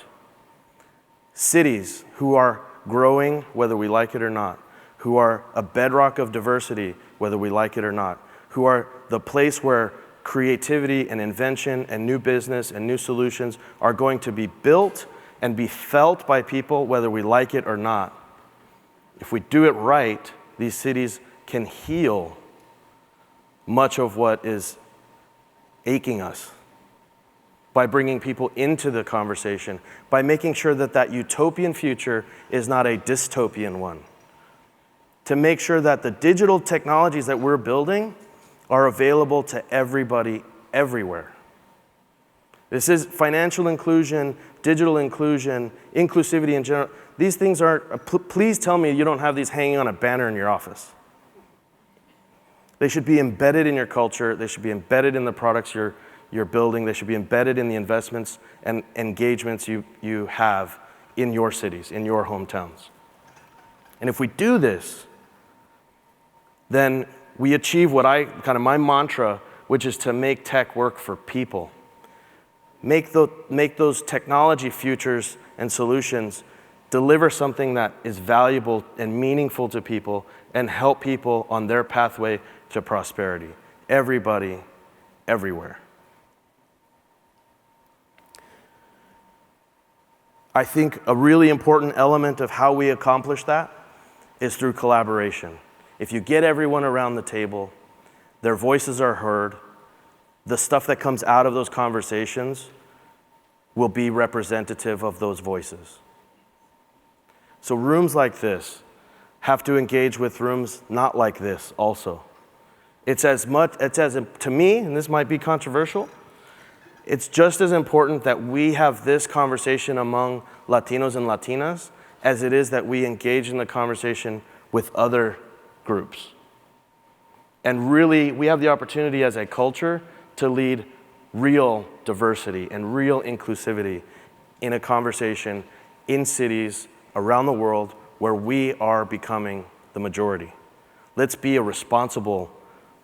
cities who are growing, whether we like it or not, who are a bedrock of diversity, whether we like it or not, who are the place where creativity and invention and new business and new solutions are going to be built and be felt by people, whether we like it or not. If we do it right, these cities can heal much of what is aching us by bringing people into the conversation, by making sure that that utopian future is not a dystopian one, to make sure that the digital technologies that we're building are available to everybody, everywhere. This is financial inclusion, digital inclusion, inclusivity in general. These things aren't, please tell me you don't have these hanging on a banner in your office. They should be embedded in your culture. They should be embedded in the products you're building. They should be embedded in the investments and engagements you have in your cities, in your hometowns. And if we do this, then we achieve what my mantra, which is to make tech work for people. Make those technology futures and solutions deliver something that is valuable and meaningful to people and help people on their pathway to prosperity. Everybody, everywhere. I think a really important element of how we accomplish that is through collaboration. If you get everyone around the table, their voices are heard, the stuff that comes out of those conversations will be representative of those voices. So rooms like this have to engage with rooms not like this also. To me, and this might be controversial, it's just as important that we have this conversation among Latinos and Latinas as it is that we engage in the conversation with other groups. And really, we have the opportunity as a culture to lead real diversity and real inclusivity in a conversation in cities around the world where we are becoming the majority. Let's be a responsible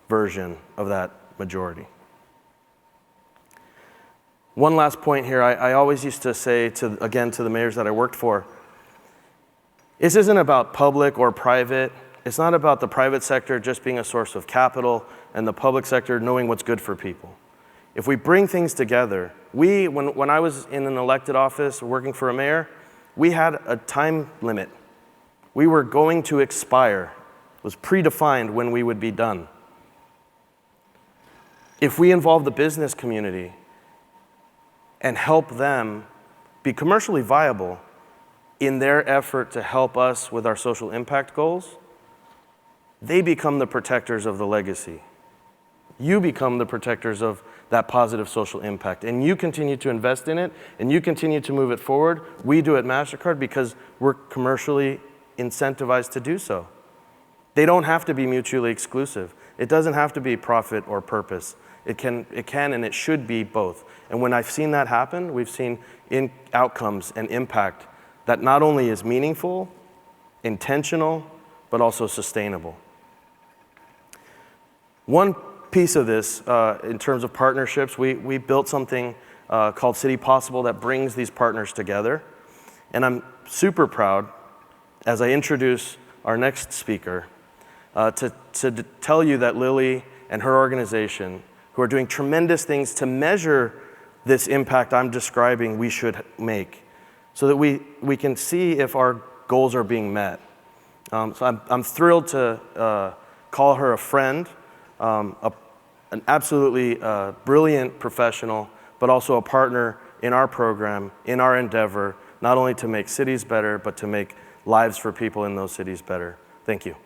version of that majority. One last point here. I always used to say to the mayors that I worked for, this isn't about public or private. It's not about the private sector just being a source of capital and the public sector knowing what's good for people. If we bring things together, when I was in an elected office working for a mayor, we had a time limit. We were going to expire. It was predefined when we would be done. If we involve the business community and help them be commercially viable in their effort to help us with our social impact goals, they become the protectors of the legacy. You become the protectors of that positive social impact. And you continue to invest in it, and you continue to move it forward. We do at Mastercard because we're commercially incentivized to do so. They don't have to be mutually exclusive. It doesn't have to be profit or purpose. It can and it should be both. And when I've seen that happen, we've seen outcomes and impact that not only is meaningful, intentional, but also sustainable. One piece of this, in terms of partnerships, we built something called City Possible that brings these partners together. And I'm super proud, as I introduce our next speaker, to tell you that Lili and her organization, who are doing tremendous things to measure this impact I'm describing we should make, so that we can see if our goals are being met. So I'm thrilled to call her a friend, an absolutely brilliant professional, but also a partner in our program, in our endeavor, not only to make cities better, but to make lives for people in those cities better. Thank you.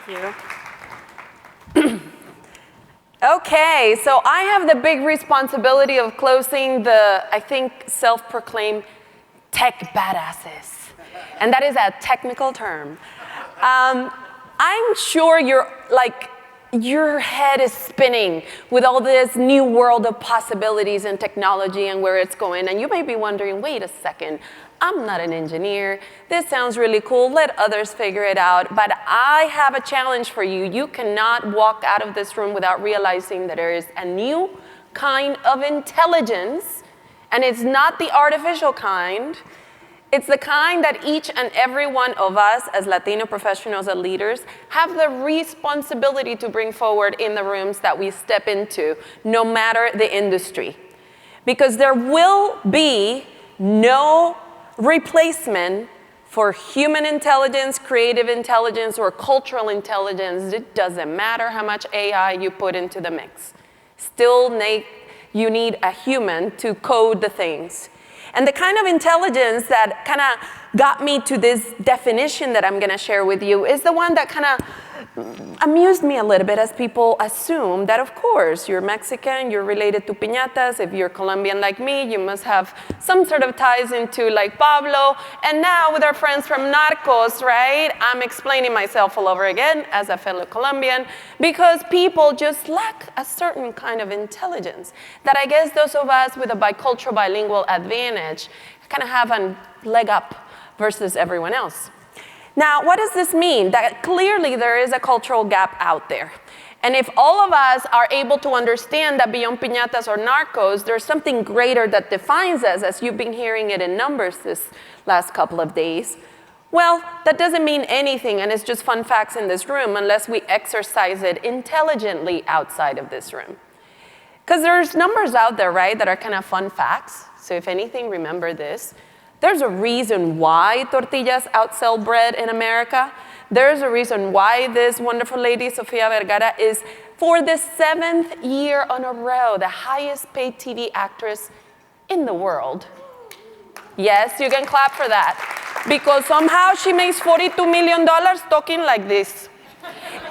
Thank you. Okay, so I have the big responsibility of closing the, I think, self-proclaimed tech badasses. And that is a technical term. I'm sure your head is spinning with all this new world of possibilities and technology and where it's going. And you may be wondering, wait a second, I'm not an engineer. This sounds really cool. Let others figure it out. But I have a challenge for you. You cannot walk out of this room without realizing that there is a new kind of intelligence. And it's not the artificial kind. It's the kind that each and every one of us as Latino professionals and leaders have the responsibility to bring forward in the rooms that we step into, no matter the industry. Because there will be no replacement for human intelligence, creative intelligence, or cultural intelligence. It doesn't matter how much AI you put into the mix. Still, you need a human to code the things. And the kind of intelligence that kind of got me to this definition that I'm going to share with you is the one that kind of amused me a little bit, as people assume that, of course, you're Mexican, you're related to piñatas. If you're Colombian like me, you must have some sort of ties into like Pablo. And now with our friends from Narcos, right? I'm explaining myself all over again as a fellow Colombian, because people just lack a certain kind of intelligence that I guess those of us with a bicultural, bilingual advantage kind of have a leg up versus everyone else. Now, what does this mean? That clearly there is a cultural gap out there. And if all of us are able to understand that beyond piñatas or narcos, there's something greater that defines us, as you've been hearing it in numbers this last couple of days, well, that doesn't mean anything, and it's just fun facts in this room unless we exercise it intelligently outside of this room. Because there's numbers out there, right, that are kind of fun facts. So if anything, remember this. There's a reason why tortillas outsell bread in America. There's a reason why this wonderful lady, Sofia Vergara, is, for the 7th year in a row, the highest paid TV actress in the world. Yes, you can clap for that. Because somehow she makes $42 million talking like this.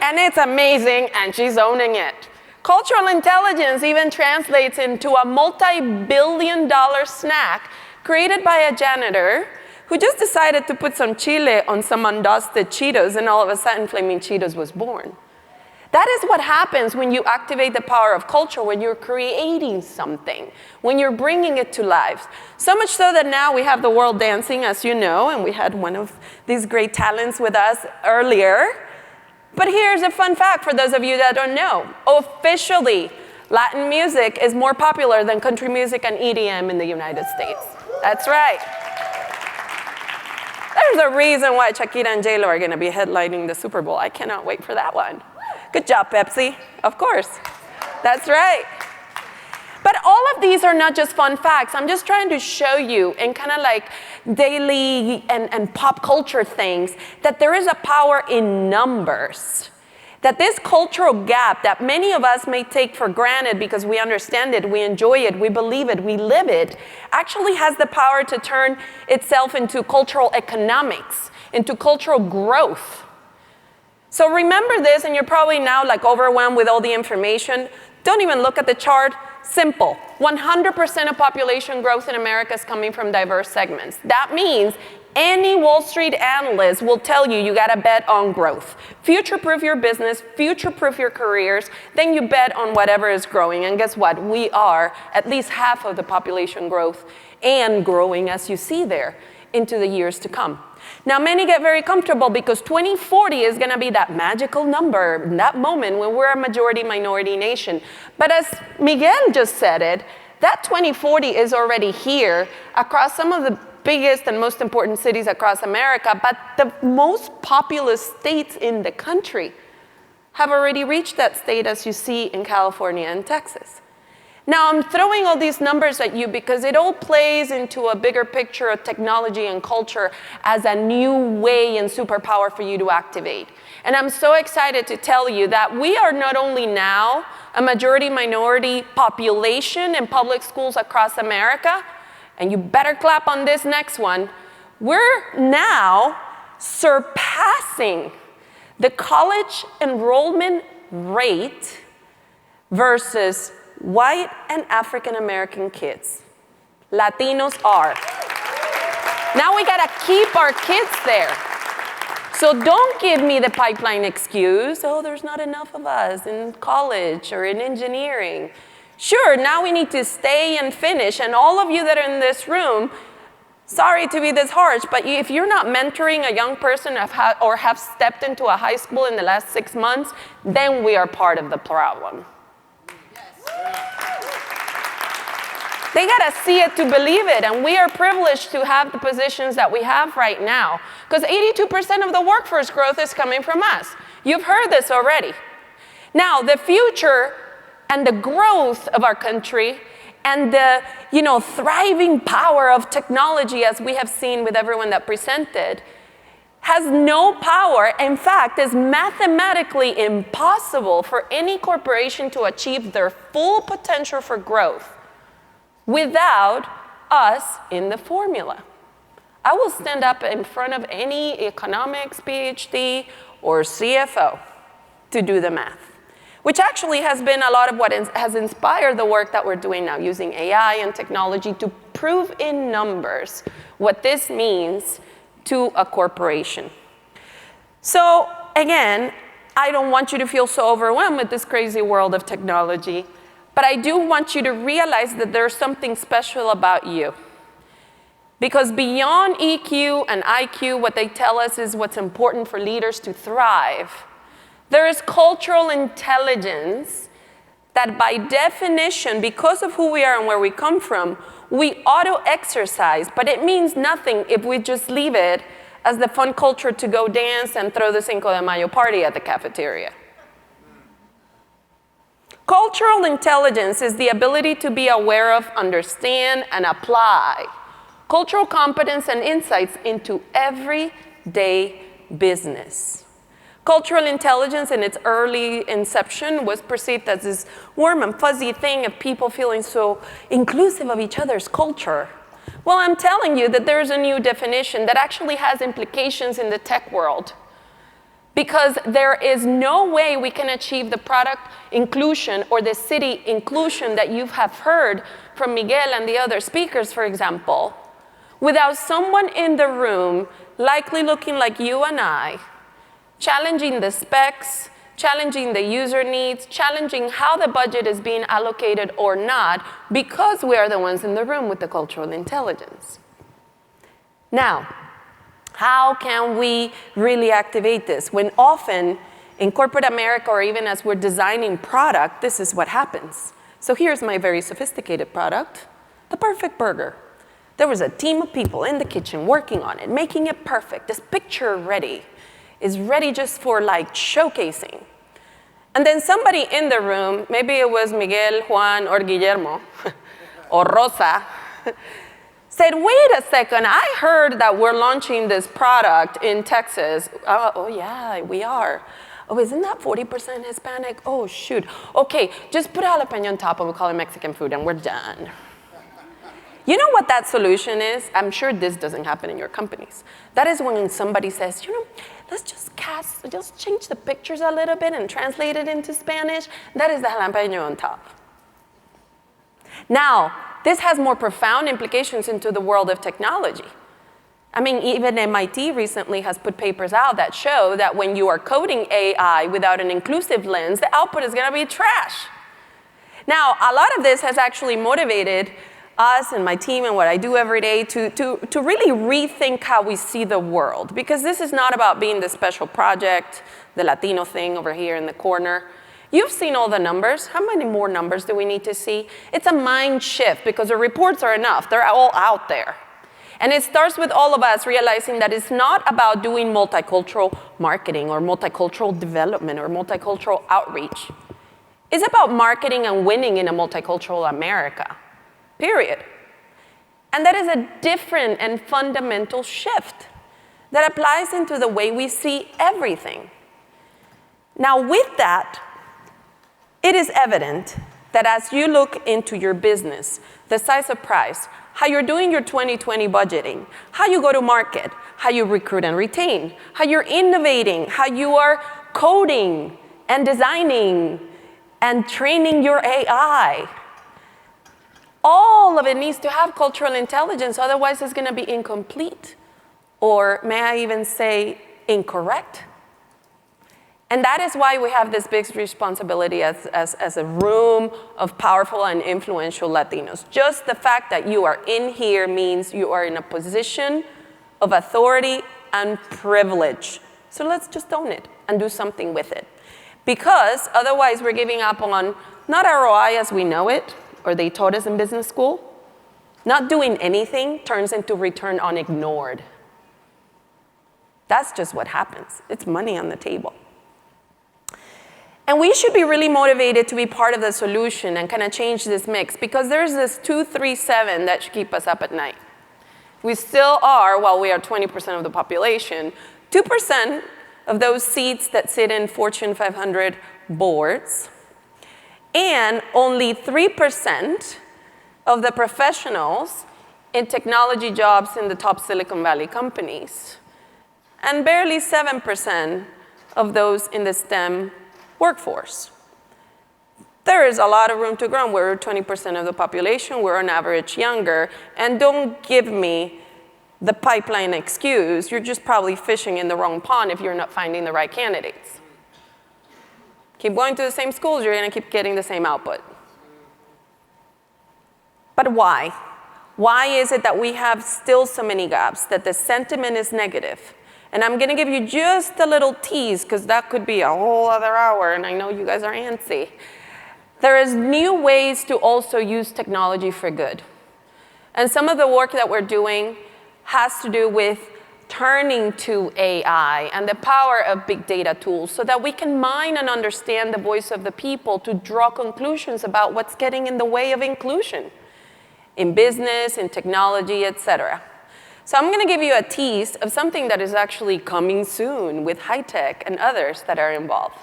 And it's amazing, and she's owning it. Cultural intelligence even translates into a multi-billion-dollar snack created by a janitor who just decided to put some chile on some undusted Cheetos, and all of a sudden Flaming Cheetos was born. That is what happens when you activate the power of culture, when you're creating something, when you're bringing it to life. So much so that now we have the world dancing, as you know, and we had one of these great talents with us earlier. But here's a fun fact for those of you that don't know. Officially, Latin music is more popular than country music and EDM in the United States. That's right. There's a reason why Shakira and J-Lo are going to be headlining the Super Bowl. I cannot wait for that one. Good job, Pepsi. Of course. That's right. But all of these are not just fun facts. I'm just trying to show you in kind of like daily and pop culture things that there is a power in numbers. That this cultural gap that many of us may take for granted because we understand it, we enjoy it, we believe it, we live it, actually has the power to turn itself into cultural economics, into cultural growth. So remember this, and you're probably now like overwhelmed with all the information. Don't even look at the chart. Simple. 100% of population growth in America is coming from diverse segments. That means any Wall Street analyst will tell you you gotta bet on growth. Future-proof your business, future-proof your careers, then you bet on whatever is growing. And guess what? We are at least half of the population growth and growing, as you see there, into the years to come. Now, many get very comfortable because 2040 is gonna be that magical number, that moment when we're a majority-minority nation. But as Miguel just said it, that 2040 is already here across some of the biggest and most important cities across America, but the most populous states in the country have already reached that state, as you see in California and Texas. Now, I'm throwing all these numbers at you because it all plays into a bigger picture of technology and culture as a new way and superpower for you to activate. And I'm so excited to tell you that we are not only now a majority-minority population in public schools across America, and you better clap on this next one, we're now surpassing the college enrollment rate versus white and African American kids. Latinos are. Now we gotta keep our kids there. So don't give me the pipeline excuse, oh, there's not enough of us in college or in engineering. Sure, now we need to stay and finish, and all of you that are in this room, sorry to be this harsh, but if you're not mentoring a young person or have stepped into a high school in the last 6 months, then we are part of the problem. They gotta see it to believe it, and we are privileged to have the positions that we have right now, because 82% of the workforce growth is coming from us. You've heard this already. Now, the future and the growth of our country and the thriving power of technology, as we have seen with everyone that presented, has no power. In fact, is mathematically impossible for any corporation to achieve their full potential for growth without us in the formula. I will stand up in front of any economics PhD or CFO to do the math, which actually has been a lot of what has inspired the work that we're doing now, using AI and technology to prove in numbers what this means to a corporation. So again, I don't want you to feel so overwhelmed with this crazy world of technology, but I do want you to realize that there's something special about you. Because beyond EQ and IQ, what they tell us is what's important for leaders to thrive. There is cultural intelligence that by definition, because of who we are and where we come from, we auto-exercise, but it means nothing if we just leave it as the fun culture to go dance and throw the Cinco de Mayo party at the cafeteria. Cultural intelligence is the ability to be aware of, understand, and apply cultural competence and insights into everyday business. Cultural intelligence in its early inception was perceived as this warm and fuzzy thing of people feeling so inclusive of each other's culture. Well, I'm telling you that there's a new definition that actually has implications in the tech world. Because there is no way we can achieve the product inclusion or the city inclusion that you have heard from Miguel and the other speakers, for example, without someone in the room, likely looking like you and I, challenging the specs, challenging the user needs, challenging how the budget is being allocated or not, because we are the ones in the room with the cultural intelligence. Now, how can we really activate this? When often in corporate America, or even as we're designing product, this is what happens. So here's my very sophisticated product, the perfect burger. There was a team of people in the kitchen working on it, making it perfect. This picture is ready just for like showcasing. And then somebody in the room, maybe it was Miguel, Juan, or Guillermo, or Rosa, said, wait a second, I heard that we're launching this product in Texas. Oh yeah, we are. Oh, isn't that 40% Hispanic? Oh shoot. Okay, just put jalapeno on top and we'll call it Mexican food and we're done. You know what that solution is? I'm sure this doesn't happen in your companies. That is when somebody says, let's just change the pictures a little bit and translate it into Spanish. That is the jalapeno on top. Now, this has more profound implications into the world of technology. I mean, even MIT recently has put papers out that show that when you are coding AI without an inclusive lens, the output is gonna be trash. Now, a lot of this has actually motivated us and my team and what I do every day to really rethink how we see the world. Because this is not about being the special project, the Latino thing over here in the corner. You've seen all the numbers. How many more numbers do we need to see? It's a mind shift because the reports are enough. They're all out there. And it starts with all of us realizing that it's not about doing multicultural marketing or multicultural development or multicultural outreach. It's about marketing and winning in a multicultural America, period. And that is a different and fundamental shift that applies into the way we see everything. Now, with that, it is evident that as you look into your business, the size of price, how you're doing your 2020 budgeting, how you go to market, how you recruit and retain, how you're innovating, how you are coding and designing and training your AI. All of it needs to have cultural intelligence, otherwise it's going to be incomplete, or may I even say incorrect. And that is why we have this big responsibility as a room of powerful and influential Latinos. Just the fact that you are in here means you are in a position of authority and privilege. So let's just own it and do something with it. Because otherwise we're giving up on not ROI as we know it, or they taught us in business school. Not doing anything turns into return on ignored. That's just what happens. It's money on the table. And we should be really motivated to be part of the solution and kind of change this mix, because there's this 2-3-7 that should keep us up at night. We still are, while we are 20% of the population, 2% of those seats that sit in Fortune 500 boards, and only 3% of the professionals in technology jobs in the top Silicon Valley companies, and barely 7% of those in the STEM workforce. There is a lot of room to grow. We're 20% of the population. We're on average younger. And don't give me the pipeline excuse. You're just probably fishing in the wrong pond if you're not finding the right candidates. Keep going to the same schools, you're going to keep getting the same output. But why? Why is it that we have still so many gaps, that the sentiment is negative? And I'm going to give you just a little tease, because that could be a whole other hour, and I know you guys are antsy. There is new ways to also use technology for good. And some of the work that we're doing has to do with turning to AI and the power of big data tools so that we can mine and understand the voice of the people to draw conclusions about what's getting in the way of inclusion in business, in technology, etc. So I'm going to give you a tease of something that is actually coming soon with HITEC and others that are involved,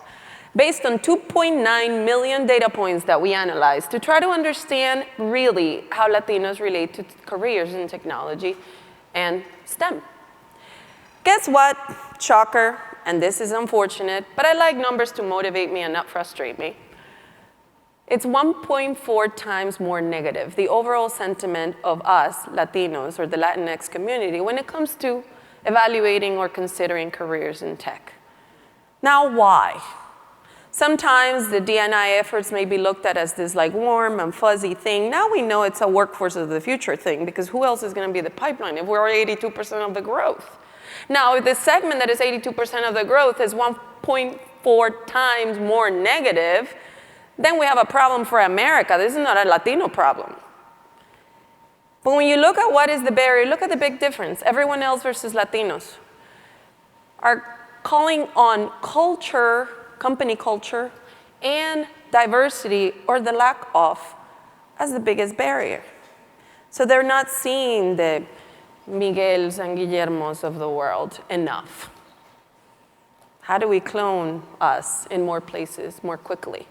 based on 2.9 million data points that we analyzed to try to understand really how Latinos relate to careers in technology and STEM. Guess what? Shocker, and this is unfortunate, but I like numbers to motivate me and not frustrate me. It's 1.4 times more negative, the overall sentiment of us, Latinos, or the Latinx community, when it comes to evaluating or considering careers in tech. Now, why? Sometimes the D&I efforts may be looked at as this like warm and fuzzy thing. Now we know it's a workforce of the future thing, because who else is going to be the pipeline if we're 82% of the growth? Now, if the segment that is 82% of the growth is 1.4 times more negative, then we have a problem for America. This is not a Latino problem. But when you look at what is the barrier, look at the big difference. Everyone else versus Latinos are calling on culture, company culture, and diversity, or the lack of, as the biggest barrier. So they're not seeing the Miguels and Guillermos of the world enough. How do we clone us in more places more quickly?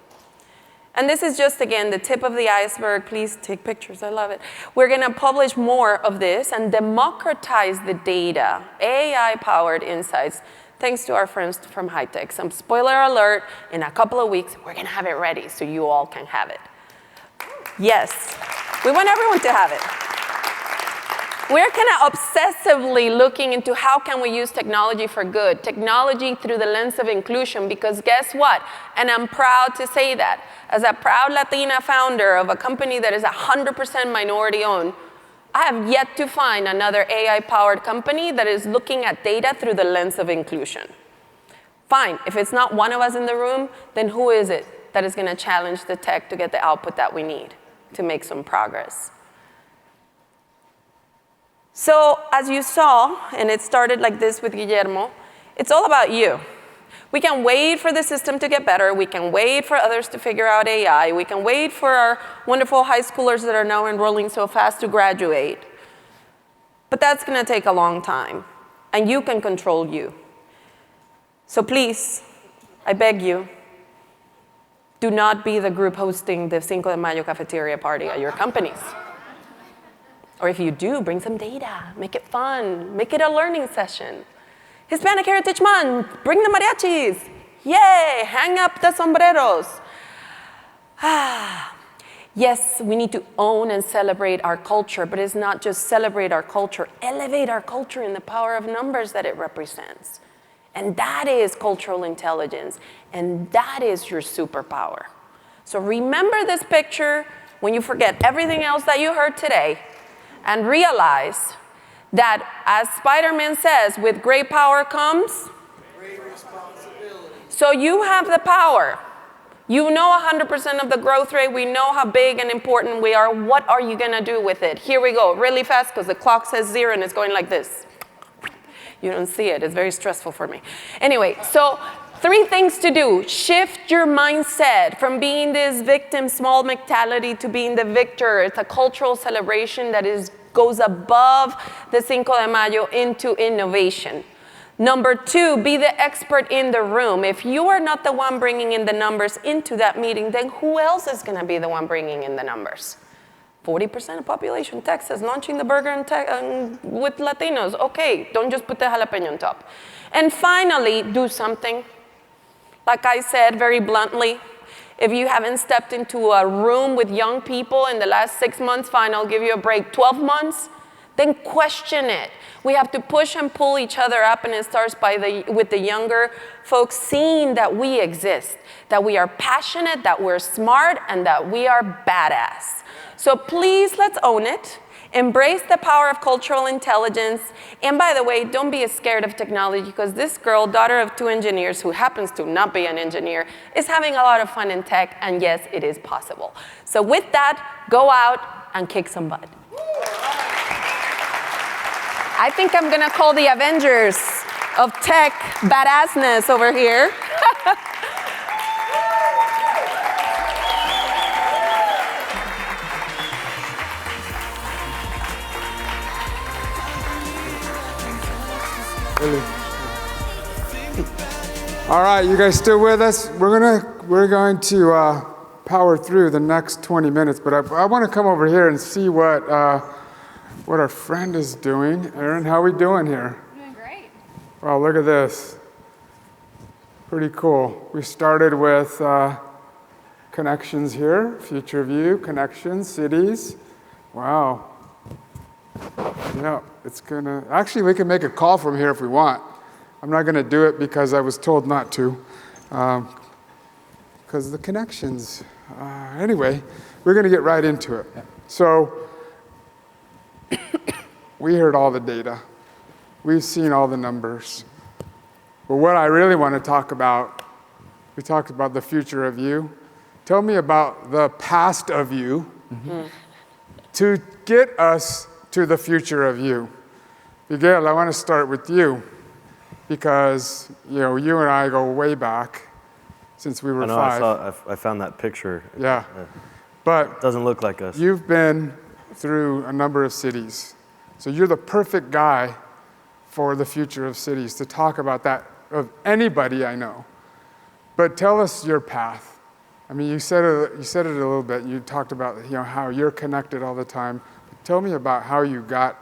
And this is just, again, the tip of the iceberg. Please take pictures. I love it. We're going to publish more of this and democratize the data, AI-powered insights, thanks to our friends from HITEC. Some spoiler alert, in a couple of weeks, we're going to have it ready so you all can have it. Yes, we want everyone to have it. We're kind of obsessively looking into how can we use technology for good, technology through the lens of inclusion, because guess what? And I'm proud to say that. As a proud Latina founder of a company that is 100% minority owned, I have yet to find another AI-powered company that is looking at data through the lens of inclusion. Fine, if it's not one of us in the room, then who is it that is going to challenge the tech to get the output that we need to make some progress? So as you saw, and it started like this with Guillermo, it's all about you. We can wait for the system to get better. We can wait for others to figure out AI. We can wait for our wonderful high schoolers that are now enrolling so fast to graduate. But that's going to take a long time. And you can control you. So please, I beg you, do not be the group hosting the Cinco de Mayo cafeteria party at your companies. Or if you do, bring some data. Make it fun. Make it a learning session. Hispanic Heritage Month, bring the mariachis. Yay, hang up the sombreros. Yes, we need to own and celebrate our culture, but it's not just celebrate our culture, elevate our culture in the power of numbers that it represents. And that is cultural intelligence, and that is your superpower. So remember this picture when you forget everything else that you heard today, and realize that, as Spider-Man says, with great power comes great responsibility. So you have the power. You know 100% of the growth rate. We know how big and important we are. What are you going to do with it? Here we go, really fast, because the clock says 0 and it's going like this. You don't see it. It's very stressful for me. Anyway, so 3 things to do. Shift your mindset from being this victim, small mentality, to being the victor. It's a cultural celebration that goes above the Cinco de Mayo into innovation. Number 2, be the expert in the room. If you are not the one bringing in the numbers into that meeting, then who else is going to be the one bringing in the numbers? 40% of population, Texas, launching the burger with Latinos. Okay, don't just put the jalapeno on top. And finally, do something. Like I said very bluntly, if you haven't stepped into a room with young people in the last 6 months, fine, I'll give you a break. 12 months, then question it. We have to push and pull each other up, and it starts with the younger folks seeing that we exist, that we are passionate, that we're smart, and that we are badass. So please, let's own it. Embrace the power of cultural intelligence. And by the way, don't be scared of technology, because this girl, daughter of 2 engineers, who happens to not be an engineer, is having a lot of fun in tech, and yes, it is possible. So with that, go out and kick some butt. I think I'm gonna call the Avengers of tech badassness over here. All right, you guys still with us? We're going to power through the next 20 minutes, but I want to come over here and see what our friend is doing. Aaron, how are we doing here? Doing great. Wow, look at this. Pretty cool. We started with connections here, future view, connections, cities. Wow. Yeah, it's gonna, actually we can make a call from here if we want. I'm not gonna do it because I was told not to, because of the connections. Anyway, we're gonna get right into it. So, we heard all the data. We've seen all the numbers. But what I really want to talk about, we talked about the future of you. Tell me about the past of you to get us to the future of you. Miguel, I want to start with you because you and I go way back since we were 5. I found that picture. Yeah, but it doesn't look like us. You've been through a number of cities, so you're the perfect guy for the future of cities to talk about that of anybody I know. But tell us your path. I mean, you said it a little bit. You talked about how you're connected all the time. Tell me about how you get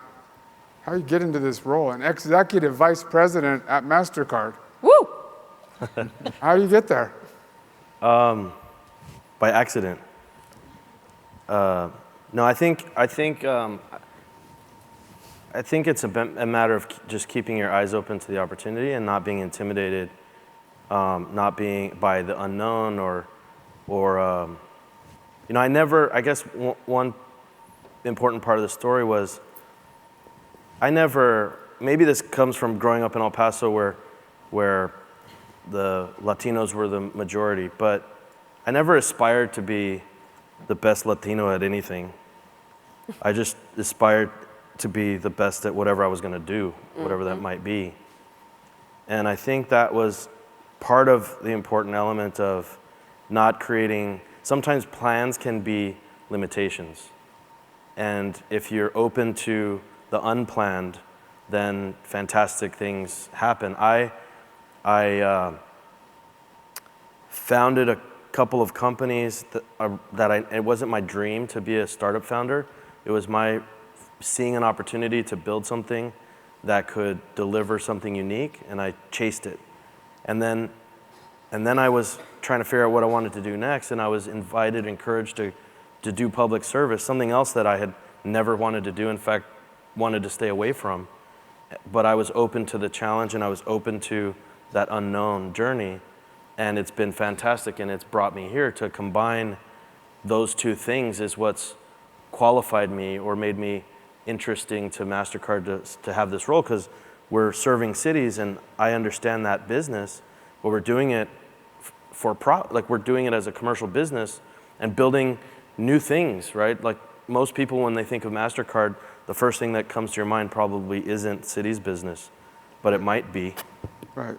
into this role, an executive vice president at Mastercard. Woo! How do you get there? By accident. No, I think it's a matter of just keeping your eyes open to the opportunity and not being intimidated, not being by the unknown I guess one important part of the story was maybe this comes from growing up in El Paso where the Latinos were the majority, but I never aspired to be the best Latino at anything. I just aspired to be the best at whatever I was going to do, whatever that might be. And I think that was part of the important element of not creating, sometimes plans can be limitations. And if you're open to the unplanned, then fantastic things happen. I founded a couple of companies it wasn't my dream to be a startup founder. It was my seeing an opportunity to build something that could deliver something unique, and I chased it. And then And then I was trying to figure out what I wanted to do next, and I was invited, encouraged to do public service, something else that I had never wanted to do, in fact, wanted to stay away from. But I was open to the challenge, and I was open to that unknown journey, and it's been fantastic, and it's brought me here. To combine those two things is what's qualified me or made me interesting to Mastercard to have this role, because we're serving cities, and I understand that business, but we're doing it we're doing it as a commercial business and building new things, right? Like most people, when they think of Mastercard, the first thing that comes to your mind probably isn't cities business, but it might be. Right.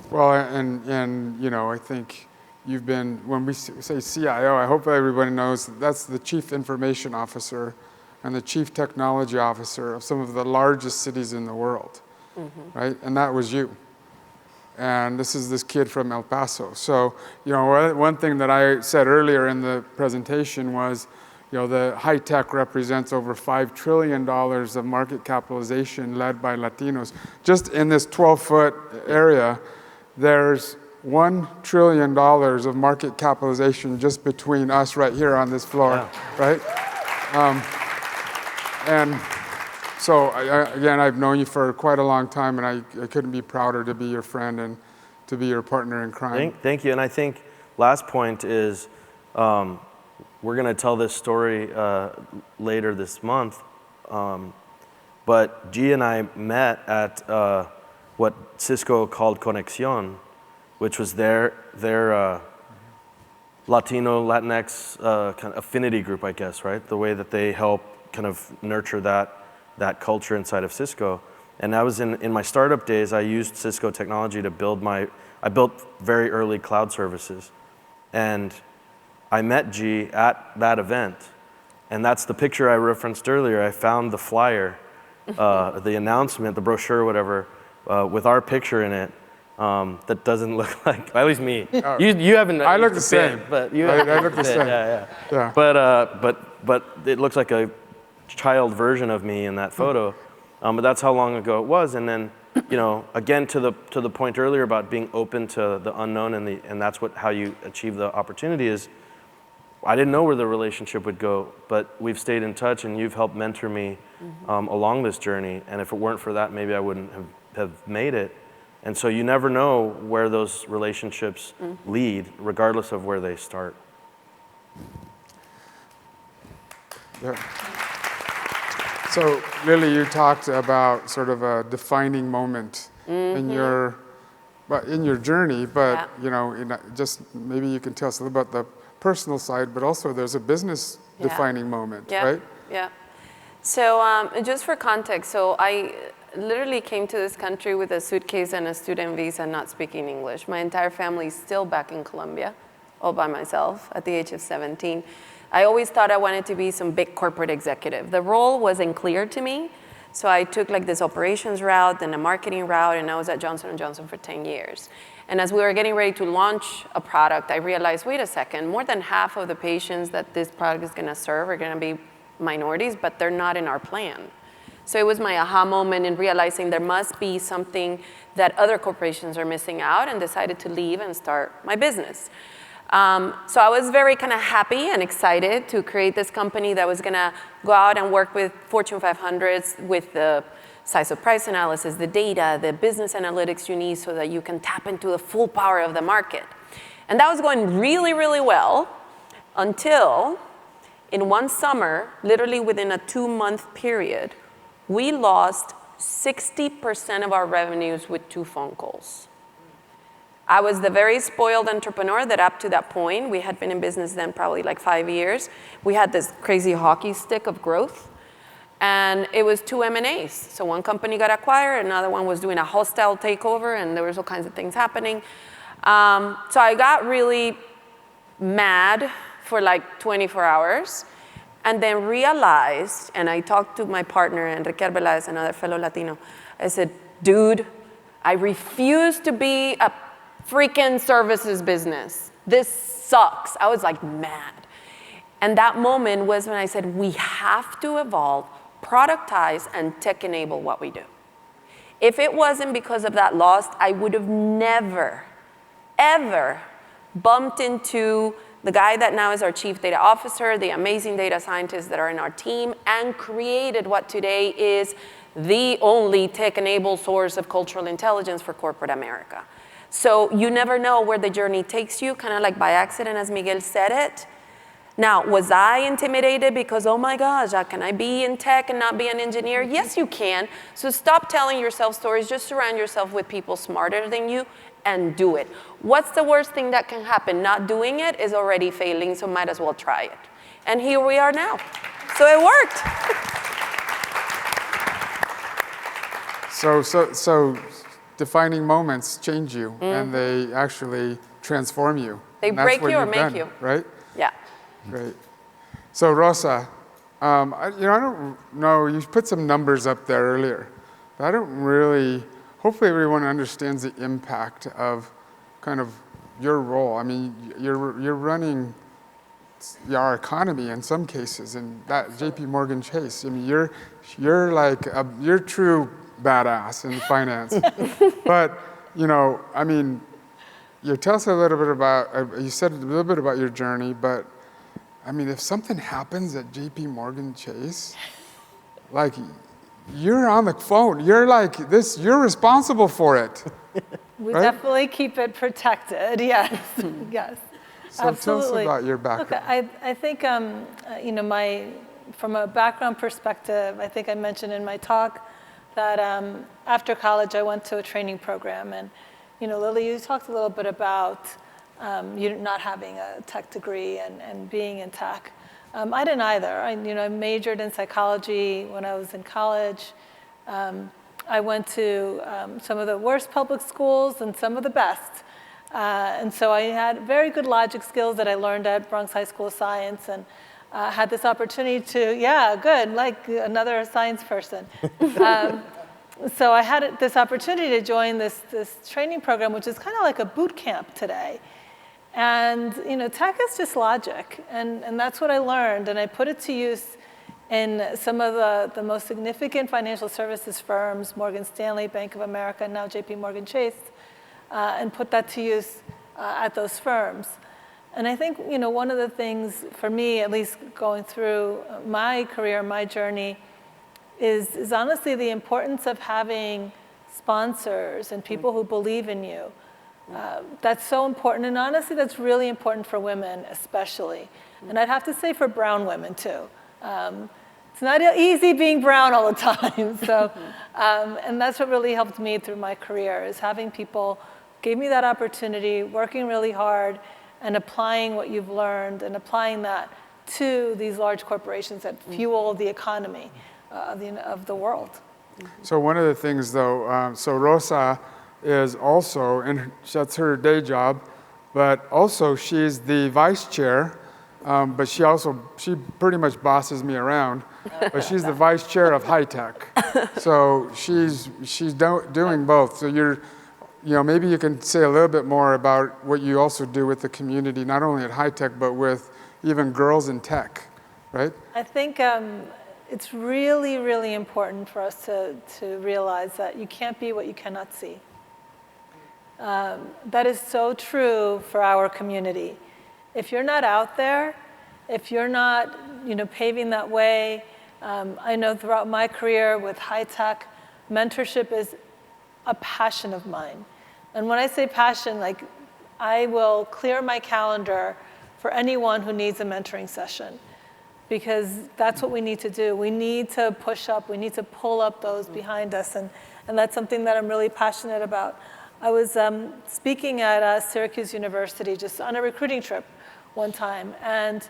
Well, and you know, I think you've been, when we say CIO, I hope everybody knows that's the Chief Information Officer and the Chief Technology Officer of some of the largest cities in the world, right? And that was you. And this is this kid from El Paso. So, you know, one thing that I said earlier in the presentation was, you know, the HITEC represents over $5 trillion of market capitalization led by Latinos. Just in this 12-foot area, there's $1 trillion of market capitalization just between us right here on this floor, right? And so, again, I've known you for quite a long time, and I couldn't be prouder to be your friend and to be your partner in crime. Thank you. And I think last point is we're going to tell this story later this month, but G and I met at what Cisco called Conexión, which was their Latino, Latinx kind of affinity group, I guess, right? The way that they help kind of nurture that culture inside of Cisco. And I was in my startup days, I used Cisco technology to build I built very early cloud services. And I met G at that event. And that's the picture I referenced earlier. I found the flyer, the announcement, the brochure, whatever, with our picture in it. That doesn't look like, at least me. You haven't. I look the same. But you I look the same. Yeah. But it looks like a child version of me in that photo. But that's how long ago it was. And then, you know, again to the point earlier about being open to the unknown and that's how you achieve the opportunity is. I didn't know where the relationship would go, but we've stayed in touch, and you've helped mentor me along this journey. And if it weren't for that, maybe I wouldn't have made it. And so you never know where those relationships lead, regardless of where they start. Yeah. So, Lili, you talked about sort of a defining moment in your journey, but you know, just maybe you can tell us a little about the personal side, but also there's a business defining moment, right? Yeah. So just for context, so I literally came to this country with a suitcase and a student visa, not speaking English. My entire family is still back in Colombia, all by myself at the age of 17. I always thought I wanted to be some big corporate executive. The role wasn't clear to me, so I took like this operations route and a marketing route, and I was at Johnson & Johnson for 10 years. And as we were getting ready to launch a product, I realized, wait a second, more than half of the patients that this product is gonna serve are gonna be minorities, but they're not in our plan. So it was my aha moment in realizing there must be something that other corporations are missing out, and decided to leave and start my business. So I was very kind of happy and excited to create this company that was gonna go out and work with Fortune 500s with the size of price analysis, the data, the business analytics you need so that you can tap into the full power of the market. And that was going really, really well until in one summer, literally within a 2-month period, we lost 60% of our revenues with 2 phone calls. I was the very spoiled entrepreneur that up to that point, we had been in business then probably like 5 years. We had this crazy hockey stick of growth, and it was 2 M&As. So one company got acquired, another one was doing a hostile takeover, and there was all kinds of things happening. So I got really mad for like 24 hours, and then realized, and I talked to my partner, Enrique Arbeláez, another fellow Latino. I said, dude, I refuse to be a freaking services business. This sucks. I was like mad. And that moment was when I said, we have to evolve, productize, and tech enable what we do. If it wasn't because of that loss, I would have never ever bumped into the guy that now is our chief data officer, the amazing data scientists that are in our team, and created what today is the only tech-enabled source of cultural intelligence for corporate America. So you never know where the journey takes you, kind of like by accident, as Miguel said it. Now, was I intimidated because, oh my gosh, can I be in tech and not be an engineer? Yes, you can. So stop telling yourself stories. Just surround yourself with people smarter than you and do it. What's the worst thing that can happen? Not doing it is already failing, so might as well try it. And here we are now. So it worked. So defining moments change you, and they actually transform you. They break you or make you. Right? Yeah. Great. So Rosa, I don't know, you put some numbers up there earlier, but I don't really, hopefully everyone understands the impact of kind of your role. I mean, you're running our economy in some cases, and that JP Morgan Chase. I mean, you're like you're true badass in finance. But I mean, you tell us a little bit about. You said a little bit about your journey, but I mean, if something happens at JP Morgan Chase, like you're on the phone. You're like this. You're responsible for it. We right? definitely keep it protected. Yes. Yes. So Absolutely. tell us about your background. Okay, I think, from a background perspective, I think I mentioned in my talk that after college I went to a training program. And, Lili, you talked a little bit about you not having a tech degree and being in tech. I didn't either. I majored in psychology when I was in college. I went to some of the worst public schools and some of the best. And so I had very good logic skills that I learned at Bronx High School of Science, and had this opportunity to, like another science person. So I had this opportunity to join this training program, which is kind of like a boot camp today. And tech is just logic, and that's what I learned, and I put it to use in some of the most significant financial services firms, Morgan Stanley, Bank of America, and now JP Morgan Chase. And put that to use at those firms. And I think, one of the things for me, at least going through my career, my journey, is honestly the importance of having sponsors and people who believe in you. That's so important, and honestly, that's really important for women especially. And I'd have to say for brown women too. It's not easy being brown all the time. So, and that's what really helped me through my career, is having people gave me that opportunity, working really hard, and applying what you've learned, and applying that to these large corporations that fuel the economy of the world. So one of the things, though, so Rosa is also, and that's her day job, but also she's the vice chair, but she pretty much bosses me around, but she's the vice chair of HITEC. So she's doing both. So maybe you can say a little bit more about what you also do with the community, not only at HITEC, but with even girls in tech, right? I think it's really, really important for us to realize that you can't be what you cannot see. That is so true for our community. If you're not out there, if you're not paving that way, I know throughout my career with HITEC, mentorship is a passion of mine. And when I say passion, like I will clear my calendar for anyone who needs a mentoring session, because that's what we need to do. We need to push up, we need to pull up those behind us, and that's something that I'm really passionate about. I was speaking at Syracuse University just on a recruiting trip one time, and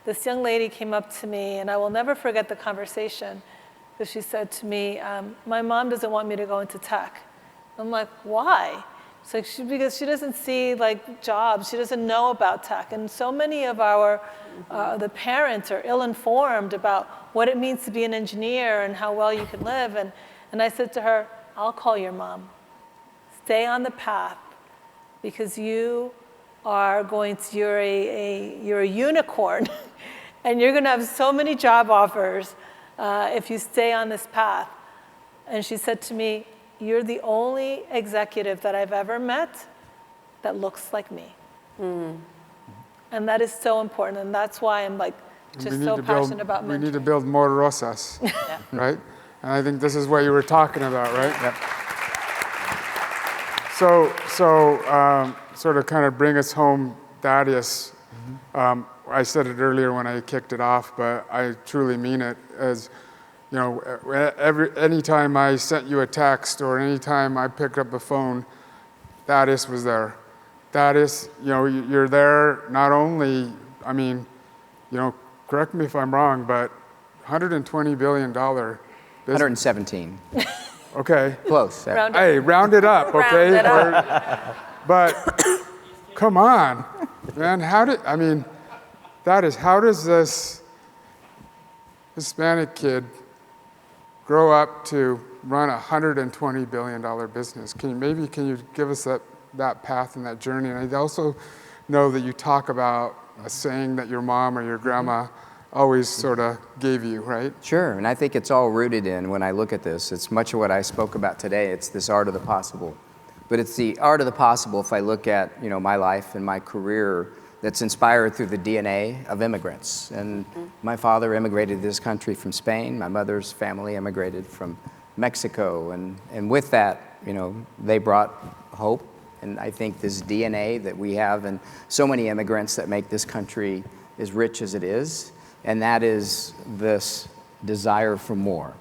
this young lady came up to me, and I will never forget the conversation, because she said to me, my mom doesn't want me to go into tech. I'm like, why? It's like because she doesn't see jobs, she doesn't know about tech. And so many of the parents are ill-informed about what it means to be an engineer and how well you can live. And I said to her, I'll call your mom. Stay on the path, because you're a unicorn, and you're gonna have so many job offers if you stay on this path. And she said to me, you're the only executive that I've ever met that looks like me. And that is so important, and that's why I'm like just so passionate about mentoring. We need to build more Rosas, right? And I think this is what you were talking about, right? Yep. So sort of kind of bring us home, Thaddeus. I said it earlier when I kicked it off, but I truly mean it. As you know, anytime I sent you a text or anytime I picked up the phone, Thaddeus was there. Thaddeus, you know, you're there not only, I mean, you know, correct me if I'm wrong, but $120 billion business. 117. Okay. Close. Hey, round it up, okay? Round it up. But come on, man, how does this Hispanic kid grow up to run a $120 billion business? Can you give us that path and that journey? And I also know that you talk about a saying that your mom or your grandma always sort of gave you, right? Sure, and I think it's all rooted in, when I look at this, it's much of what I spoke about today. It's this art of the possible. But it's the art of the possible if I look at, you know, my life and my career that's inspired through the DNA of immigrants. And my father immigrated to this country from Spain. My mother's family immigrated from Mexico. And with that, you know, they brought hope. And I think this DNA that we have and so many immigrants that make this country as rich as it is, and that is this desire for more.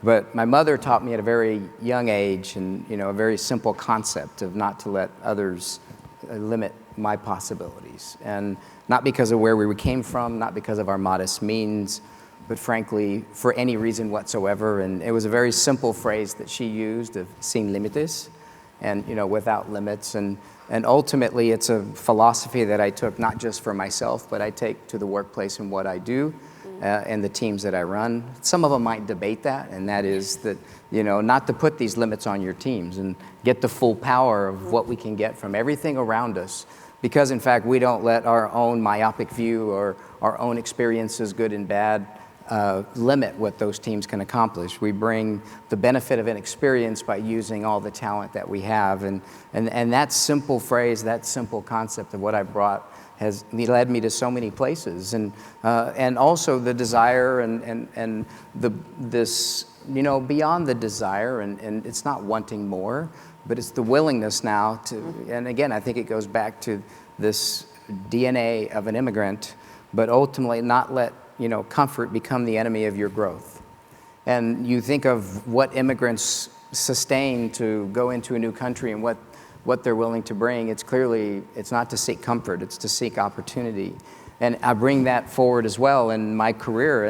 But my mother taught me at a very young age, and you know, a very simple concept of not to let others limit my possibilities. And not because of where we came from, not because of our modest means, but frankly, for any reason whatsoever. And it was a very simple phrase that she used of sin límites, and you know, without limits. And ultimately, it's a philosophy that I took not just for myself, but I take to the workplace and what I do. And the teams that I run. Some of them might debate that, and that is that, you know, not to put these limits on your teams and get the full power of what we can get from everything around us. Because in fact, we don't let our own myopic view or our own experiences, good and bad, limit what those teams can accomplish. We bring the benefit of an experience by using all the talent that we have. And that simple phrase, that simple concept of what I brought has led me to so many places, and also the desire and this, you know, beyond the desire, and it's not wanting more, but it's the willingness now to, and again, I think it goes back to this DNA of an immigrant, but ultimately not let, you know, comfort become the enemy of your growth. And you think of what immigrants sustain to go into a new country and what they're willing to bring. It's not to seek comfort, it's to seek opportunity. And I bring that forward as well in my career,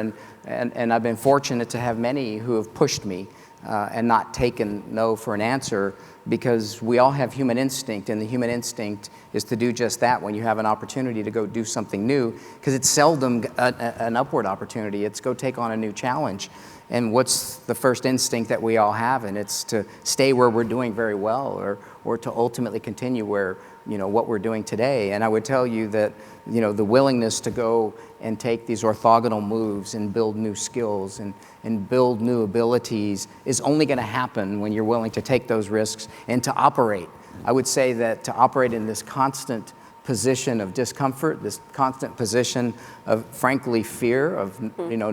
and I've been fortunate to have many who have pushed me and not taken no for an answer, because we all have human instinct, and the human instinct is to do just that when you have an opportunity to go do something new, because it's seldom an upward opportunity, it's go take on a new challenge. And what's the first instinct that we all have? And it's to stay where we're doing very well, or to ultimately continue where, you know, what we're doing today. And I would tell you that, you know, the willingness to go and take these orthogonal moves and build new skills and build new abilities is only going to happen when you're willing to take those risks and to operate. I would say that to operate in this constant position of discomfort, this constant position of, frankly, fear of, you know,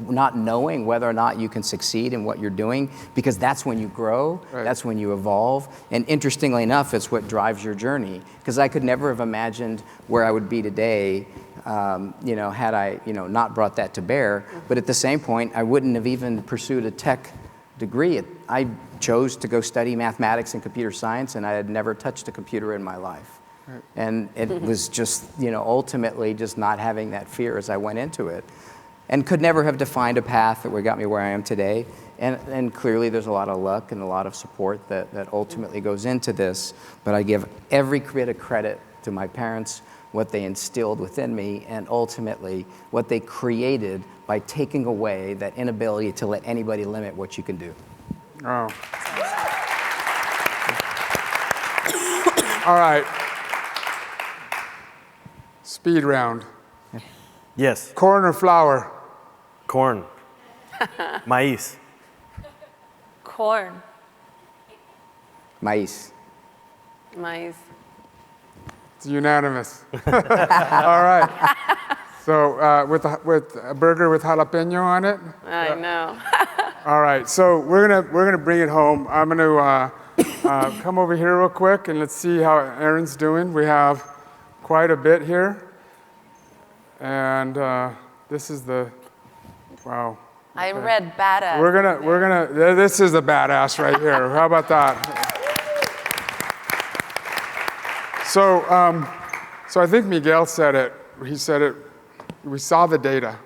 not knowing whether or not you can succeed in what you're doing, because that's when you grow, that's when you evolve. And interestingly enough, it's what drives your journey, because I could never have imagined where I would be today, you know, had I, you know, not brought that to bear. But at the same point, I wouldn't have even pursued a tech degree. I chose to go study mathematics and computer science, and I had never touched a computer in my life. And it was just, you know, ultimately just not having that fear as I went into it, and could never have defined a path that got me where I am today. And clearly there's a lot of luck and a lot of support that ultimately goes into this. But I give every bit of credit to my parents, what they instilled within me, and ultimately what they created by taking away that inability to let anybody limit what you can do. Oh. All right. Speed round. Yes. Corn or flour? Corn. Maíz. Corn. Maíz. Maíz. It's unanimous. All right. So with a burger with jalapeno on it? I know. All right, so we're gonna bring it home. I'm gonna come over here real quick and let's see how Aaron's doing. We have quite a bit here, and this is the wow. I read badass. We're gonna. This is the badass right here. How about that? So I think Miguel said it. He said it. We saw the data.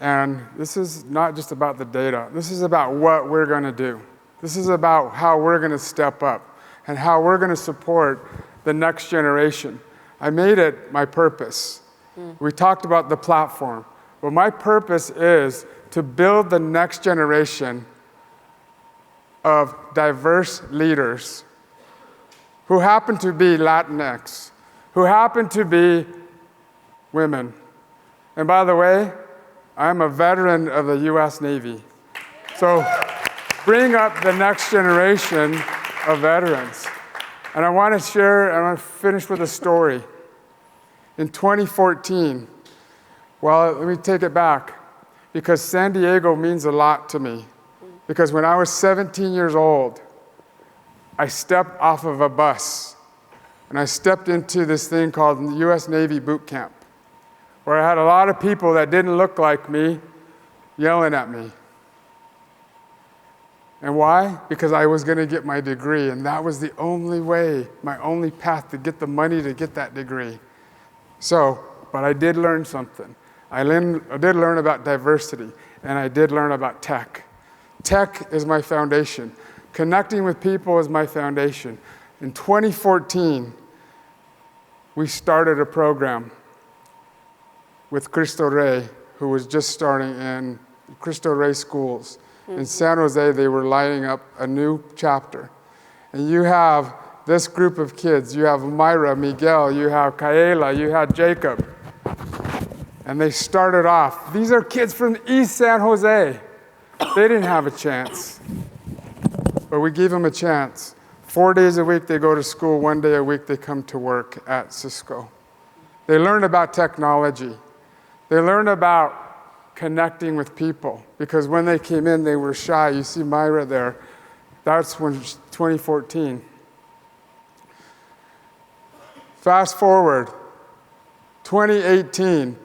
And this is not just about the data. This is about what we're going to do. This is about how we're going to step up and how we're going to support the next generation. I made it my purpose. We talked about the platform. But my purpose is to build the next generation of diverse leaders who happen to be Latinx, who happen to be women. And by the way, I'm a veteran of the US Navy. So bring up the next generation of veterans. And I want to finish with a story. In 2014, well, let me take it back, because San Diego means a lot to me. Because when I was 17 years old, I stepped off of a bus and I stepped into this thing called the US Navy boot camp, where I had a lot of people that didn't look like me yelling at me. And why? Because I was going to get my degree, and that was the only way, my only path to get the money to get that degree. But I did learn something. I did learn about diversity, and I did learn about tech. Tech is my foundation. Connecting with people is my foundation. In 2014, we started a program with Cristo Rey, who was just starting in Cristo Rey schools. In San Jose, they were lighting up a new chapter. And you have this group of kids. You have Myra, Miguel, you have Kaela, you have Jacob. And they started off. These are kids from East San Jose. They didn't have a chance. But we gave them a chance. 4 days a week they go to school, 1 day a week they come to work at Cisco. They learn about technology. They learn about connecting with people, because when they came in, they were shy. You see Myra there. That's when 2014. Fast forward, 2018.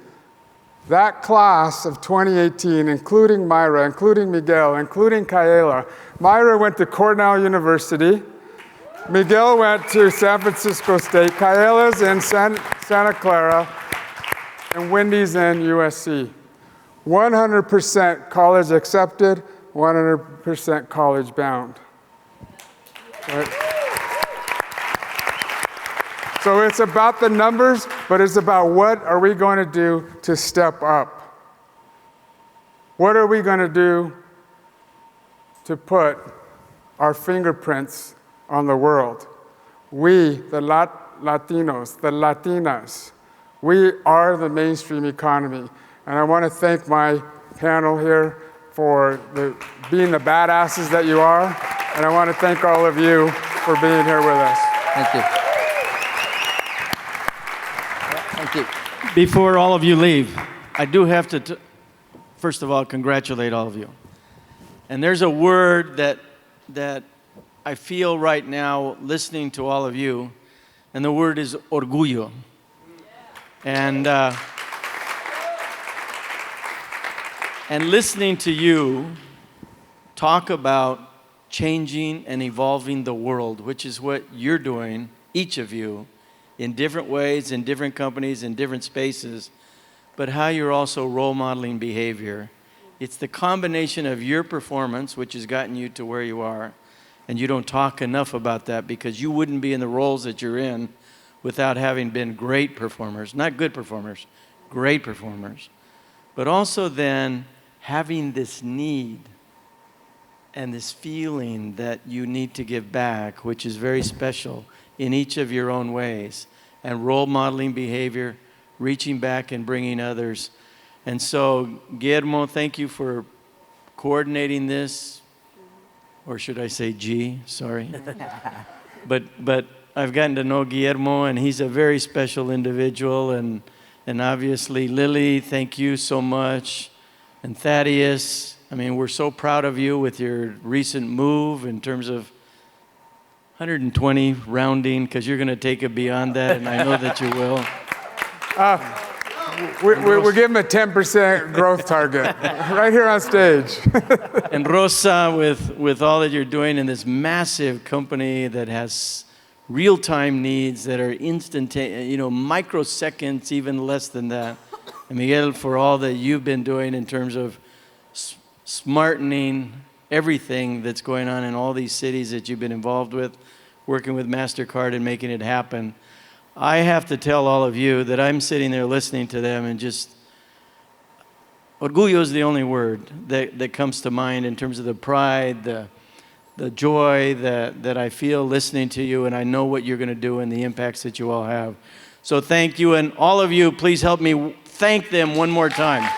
That class of 2018, including Myra, including Miguel, including Kaela. Myra went to Cornell University. Miguel went to San Francisco State. Kaela's in Santa Clara. And Wendy's in USC. 100% college accepted, 100% college bound. Right? So it's about the numbers, but it's about what are we going to do to step up? What are we going to do to put our fingerprints on the world? We, the Latinos, the Latinas, we are the mainstream economy. And I want to thank my panel here for being the badasses that you are. And I want to thank all of you for being here with us. Thank you. Thank you. Before all of you leave, I do have to, first of all, congratulate all of you. And there's a word that I feel right now listening to all of you, and the word is orgullo. And listening to you talk about changing and evolving the world, which is what you're doing, each of you, in different ways, in different companies, in different spaces, but how you're also role modeling behavior. It's the combination of your performance, which has gotten you to where you are, and you don't talk enough about that because you wouldn't be in the roles that you're in without having been great performers, not good performers, great performers. But also then having this need and this feeling that you need to give back, which is very special in each of your own ways, and role modeling behavior, reaching back and bringing others. And so, Guillermo, thank you for coordinating this, or should I say G, sorry. But I've gotten to know Guillermo, and he's a very special individual. And obviously, Lili, thank you so much. And Thaddeus, I mean, we're so proud of you with your recent move in terms of 120 rounding, because you're going to take it beyond that, and I know that you will. We're giving a 10% growth target right here on stage. And Rosa, with all that you're doing in this massive company that has real-time needs that are instantaneous, microseconds, even less than that. And Miguel, for all that you've been doing in terms of smartening everything that's going on in all these cities that you've been involved with, working with Mastercard and making it happen. I have to tell all of you that I'm sitting there listening to them and just, orgullo is the only word that comes to mind in terms of the pride, the joy that I feel listening to you, and I know what you're going to do and the impacts that you all have. So thank you, and all of you, please help me thank them one more time.